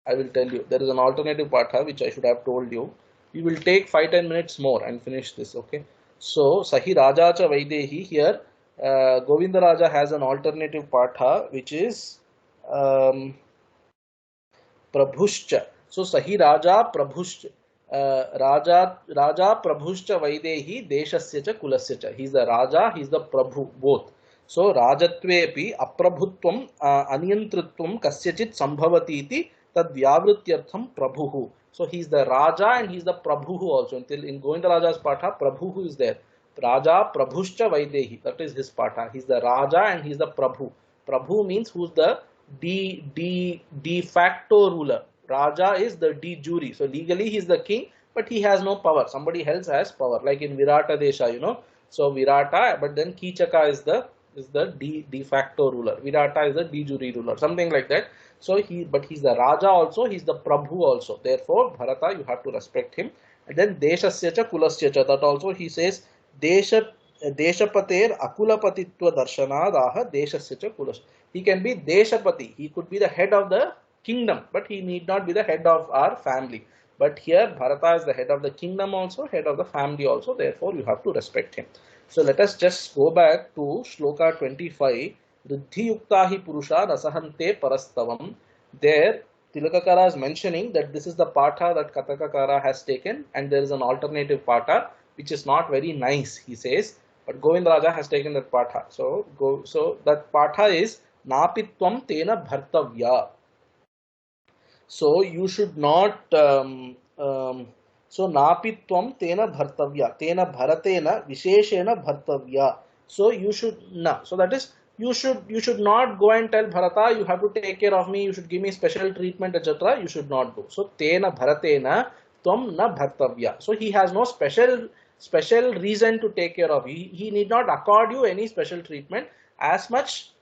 I will tell you, there is an alternative patha which I should have told you. We will take 5-10 minutes more and finish this, okay. So Sahi Raja cha Vaidehi here, Govinda Raja has an alternative patha which is Prabhushcha. So Sahi Raja Prabhushcha. Raja Prabhushcha Vaidehi Deshasya cha Kulasya cha. He's the Raja, he's the Prabhu, both. So Rajatvepi Aprabhutvam Aniyantritvam Kasyachit Sambhavati iti tad Vyavrityartham Prabhuhu. So he's the Raja and he's the Prabhuhu also. Until in Govinda Raja's Patha, Prabhuhu is there. Raja Prabhushcha Vaidehi. That is his Patha. He's the Raja and he's the Prabhu. Prabhu means who's the de facto ruler. Raja is the de jure. So legally he is the king, but he has no power. Somebody else has power. Like in Virata Desha, you know. So Virata, but then Kichaka is the de facto ruler. Virata is the de jure ruler. Something like that. So he's the Raja also, he's the Prabhu also. Therefore, Bharata, you have to respect him. And then Deshasya cha Kulasya cha, that also he says Deshapater Akulapatitva Darshanadaha Deshasya cha Kulasya. He can be Deshapati, he could be the head of the kingdom, but he need not be the head of our family. But here Bharata is the head of the kingdom also, head of the family also, therefore you have to respect him. So let us just go back to Shloka 25. Riddhi yuktahi purusha nasahante parastavam. There Tilakakara is mentioning that this is the patha that Katakakara has taken, and there is an alternative patha which is not very nice, he says, but Govinda Raja has taken that patha. So that patha is napitvam tena bhartavya. So you should not so napitvam tena bhartavya, tena bharatena visheshena bhartavya. So you should na. So that is, you should not go and tell Bharata, you have to take care of me, you should give me special treatment, etc. You should not do. So tena bharatena tvam na bhartavya. So he has no special reason to take care of you. He need not accord you any special treatment. As much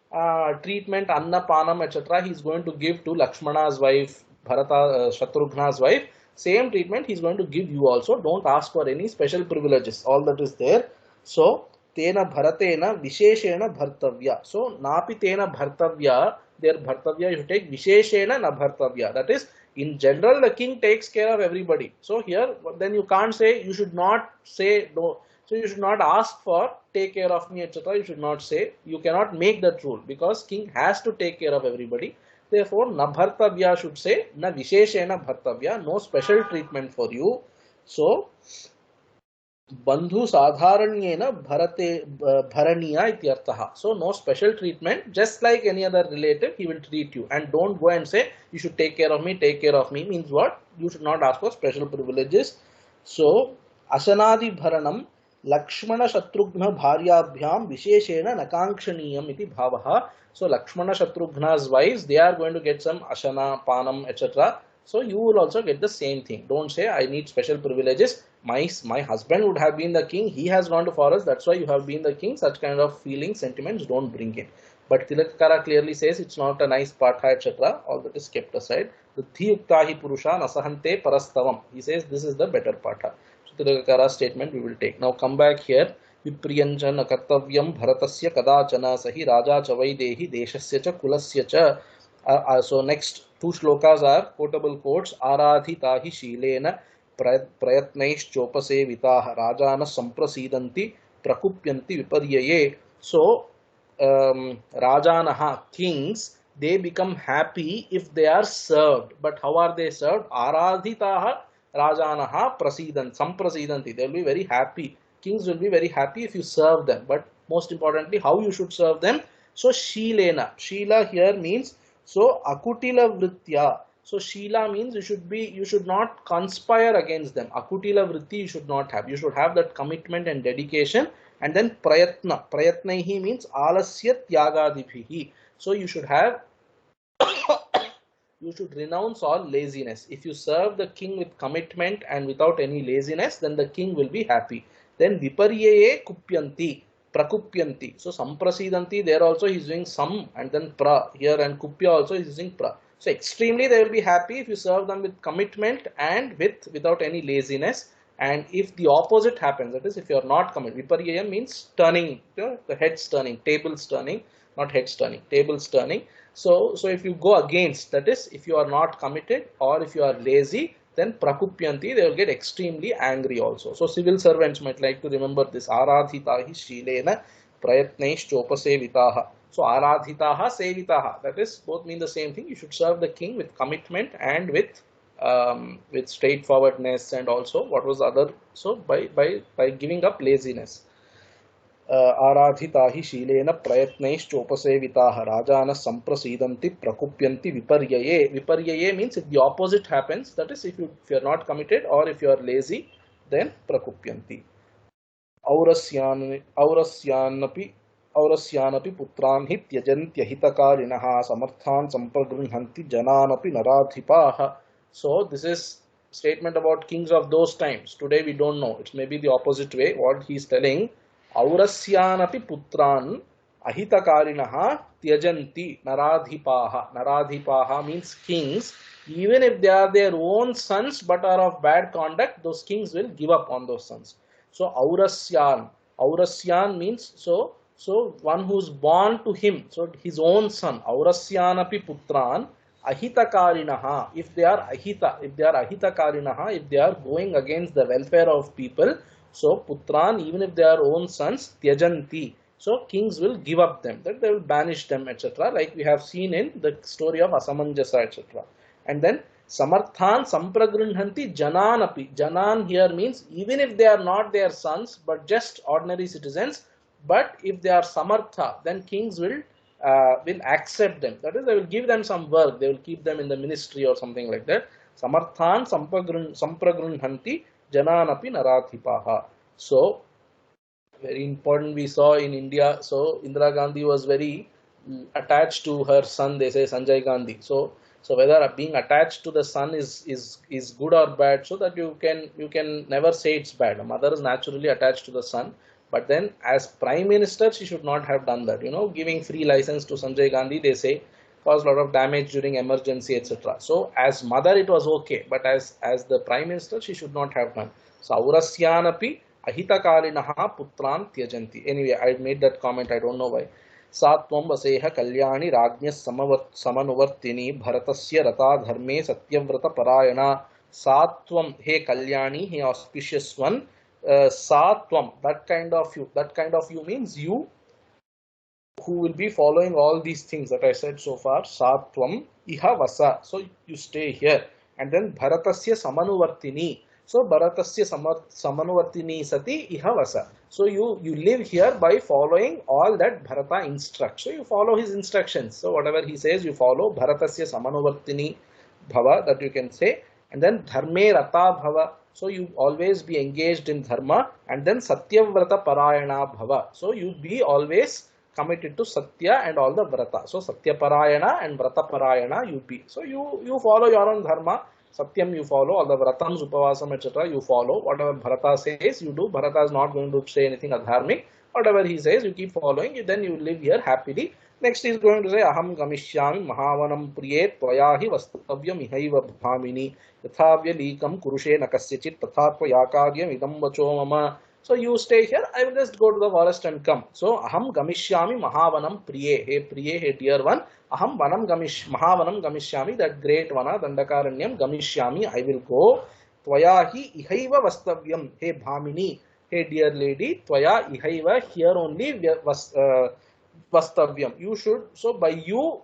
treatment, anna panam, etc. he is going to give to Lakshmana's wife, Bharata, Shatrughna's wife. Same treatment he is going to give you also. Don't ask for any special privileges. All that is there. So tena bharatena visheshena bhartavya. So napi tena bhartavya, there bhartavya you take visheshena na bhartavya. That is, in general the king takes care of everybody. So here then you can't say, you should not say no. So you should not ask for take care of me, etc. You should not say, you cannot make that rule, because king has to take care of everybody. Therefore na bhartavya should say na visheshena bhartavya, no special treatment for you. So Bandhu sadharanyena bharaniya ityartha. So no special treatment, just like any other relative he will treat you. And don't go and say you should take care of me, means what? You should not ask for special privileges. So Asanadi bharanam Lakshmana Shatrughna bharyabhyam visheshena nakankshaniyam iti bhavaha. So Lakshmana Shatrughna's wives, they are going to get some ashana, panam, etc. So you will also get the same thing. Don't say I need special privileges. My husband would have been the king. He has gone to forest. That's why you have been the king. Such kind of feelings, sentiments, don't bring in. But Tilakara clearly says it's not a nice patha, etc. All that is kept aside. Riddhi yuktahi purusha nasahante parastavam. He says this is the better patha. So Tilakara statement we will take. Now come back here. Vipriyanjana kartavyam bharatasya kadachana sahi raja chavaidehi deshasya cha kulasya cha. So next two shlokas are quotable quotes. Aradhita hi shilena prayatnaish chopase vitaha rajana samprasidanti prakupyanti viparyaye. So rajanaha, kings, they become happy if they are served. But how are they served? Aradhitaha rajanaha samprasidanti. They will be very happy. Kings will be very happy if you serve them. But most importantly, how you should serve them? So shilena. Shila here means, so akutila vritya. So shila means you should not conspire against them. Akutila vritti you should not have. You should have that commitment and dedication. And then prayatna. Prayatnaihi means alasya tyagadibhihi. So you should have you should renounce all laziness. If you serve the king with commitment and without any laziness, then the king will be happy. Then viparyaye kupyanti, prakupyanti. So samprasidanti, there also he is doing sam and then pra here, and kupya also is using pra. So extremely they will be happy if you serve them with commitment and without any laziness. And if the opposite happens, that is if you are not committed, viparyaya means turning, the heads turning, tables turning, not heads turning, tables turning. So if you go against, that is if you are not committed or if you are lazy, then prakupyanti, they will get extremely angry also. So civil servants might like to remember this. Aradhitahi shilena prayatnesh chopasevitaha. So aradhitaha sevitaha. That is, both mean the same thing. You should serve the king with commitment and with straightforwardness, and also what was the other? So by giving up laziness. आराधिता हि शीलेन प्रयत्नैश्चोपसेविताः राजानः सम्प्रसीदन्ति प्रकुप्यन्ति विपर्यये. Viparyaye means if the opposite happens, that is if you are not committed or if you are lazy, then prakupyanti. औरस्यानपि पुत्रान् हि त्यजन्त्यहितकारिणः समर्थान् सम्प्रगृह्णन्ति जनानपि नराधिपाः. So this is statement about kings of those times. Today we don't know. It may be the opposite way. What he is telling, Aurasyaanapi putran ahitakarinaha tyajanti naradhipaha. Naradhipaha means kings. Even if they are their own sons but are of bad conduct, those kings will give up on those sons. So Aurasyan. Aurasyan means so one who is born to him, so his own son. Aurasyanapi putran ahitakarinaha. If they are ahitakarinaha, if they are going against the welfare of people, so putran, even if they are own sons, tyajanti. So kings will give up them, that they will banish them, etc. Like we have seen in the story of Asamanjasa, etc. And then samarthan sampragruhnanti jananapi. Janan here means even if they are not their sons but just ordinary citizens, but if they are samartha, then kings will accept them. That is, they will give them some work, they will keep them in the ministry or something like that. Samarthan sampragrunhanti jananapi narathipaha. So very important, we saw in India. So Indira Gandhi was very attached to her son, they say Sanjay Gandhi. So whether being attached to the son is good or bad, so that you can never say it's bad. A mother is naturally attached to the son, but then as prime minister she should not have done that. Giving free license to Sanjay Gandhi, they say, caused a lot of damage during emergency, etc. So as mother it was okay, but as the prime minister she should not have done. So Aurasyanapi ahitakalinaha putran tyajanti. Anyway, I made that comment, I don't know why. Satvam vaseha kalyani rajnyas samanuvartini bharatasya rata dharme satyavrata parayana. Satvam, hey kalyani, hey auspicious one. Satvam, that kind of you means you who will be following all these things that I said so far. Satvam iha vasa, so you stay here. And then bharatasya samanuvartini. So bharatasya samanuvartini sati iha vasa. So you live here by following all that Bharata instructs. So you follow his instructions. So whatever he says you follow. Bharatasya samanuvartini bhava, that you can say. And then dharme rata bhava. So you always be engaged in dharma. And then satyavrata parayana bhava. So you be always committed to satya and all the vrata. So satya parayana and vrata parayana you be. So you follow your own dharma. Satyam you follow, all the vratams, upavasam, etc. you follow. Whatever Bharata says you do. Bharata is not going to say anything adharmic. Whatever he says you keep following. Then you live here happily. Next he is going to say aham gamishyami mahavanam priye tvayahi vastavyam ihaiva bhamini yathavya likam kurushe nakasyachit tathatva yakaryam idam vacho mama. So you stay here, I will just go to the forest and come. So aham gamishyami mahavanam priye. Hey priye, hey dear one. Aham vanam mahavanam gamishyami, that great vana dandakaranyam gamishyami, I will go. Tvayahi ihaiva vastavyam. Hey bhamini, hey dear lady, tvaya ihaiva, here only vastavyam. You should, so by you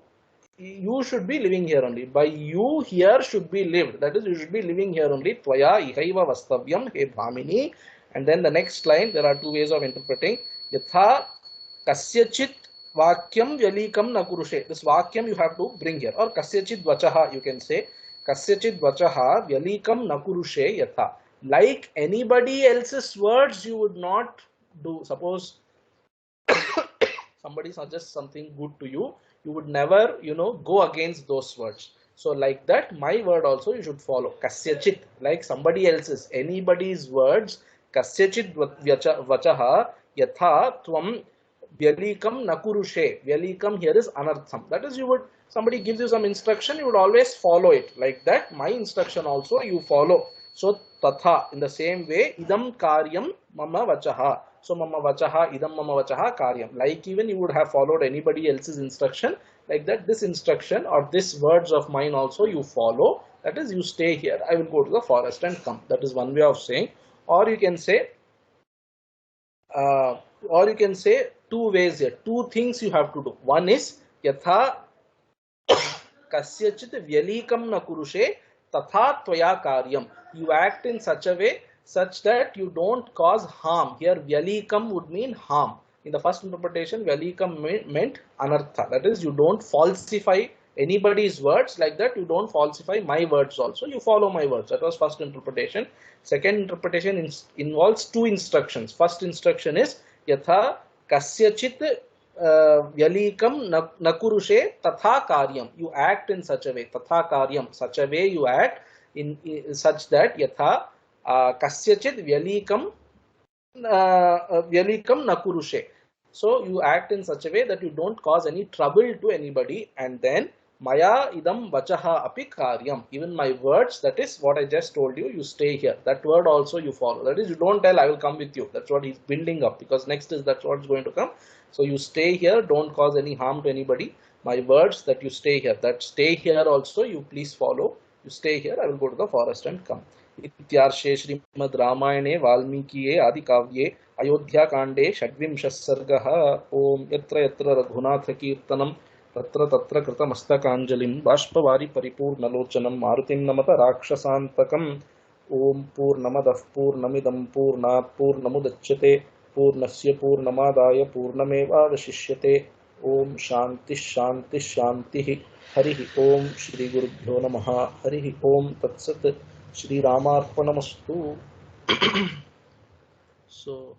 should be living here only. By you here should be lived. That is, you should be living here only. Tvaya ihaiva vastavyam, hey bhamini. And then the next line, there are two ways of interpreting. Yatha kasyachit vakyam vyalikam na kurushe. This vakyam you have to bring here. Or kasyachit vachaha, you can say. Kasyachit vachaha vyalikam na kurushe yatha. Like anybody else's words, you would not do. Suppose somebody suggests something good to you, you would never, go against those words. So like that, my word also you should follow. Kasyachit, like somebody else's, anybody's words. Kasyachit vachaha yatha tvam vyalikam nakurushe. Vyalikam here is anartham. That is, somebody gives you some instruction, you would always follow it. Like that, my instruction also you follow. So tatha, in the same way, idam karyam mama vachaha. So mama vachaha, idam mama vachaha karyam. Like even you would have followed anybody else's instruction, like that this instruction or this words of mine also you follow. That is, you stay here, I will go to the forest and come. That is one way of saying. Or you can say, two ways here. Two things you have to do. One is yatha kasyachit vyalikam na kurushe tatha tvaya karyam. You act in such a way such that you don't cause harm. Here vyalikam would mean harm. In the first interpretation, vyalikam meant anartha. That is, you don't falsify anybody's words like that. You don't falsify my words also. You follow my words. That was first interpretation. Second interpretation involves two instructions. First instruction is yatha kasyachit vyalikam nakurushe tatha karyam. You act in such a way. Tatha karyam. Such a way you act in such that yatha kasyachit vyalikam nakurushe. So you act in such a way that you don't cause any trouble to anybody. And then maya idam vachaha api karyam. Even my words, that is what I just told you, you stay here. That word also you follow. That is, you don't tell I will come with you. That's what he's building up, because next is that's what's going to come. So you stay here, don't cause any harm to anybody. My words, that you stay here. That stay here also you please follow. You stay here, I will go to the forest and come. इत्यार्षे श्रीमद् रामायणे वाल्मीकिये आदिकाव्ये अयोध्याकाण्डे षड्विंशः सर्गः। ओम यत्र यत्र रघुनाथकीर्तनं तत्र तत्र कृतमस्तकाञ्जलिं बाष्पवारि परिपूर्णलोचनं मारुतिं नमत राक्षसान्तकम्। ओम पूर्णमदः पूर्णमिदं पूर्णात् पूर्णमुदच्यते पूर्णस्य पूर्णमादाय पूर्णमेवावशिष्यते। ओम शान्तिः शान्तिः शान्तिः। हरिः ओम श्री गुरुभ्यो नमः। हरिः ओम तत्सत्। Shri Ramarpanamastu. So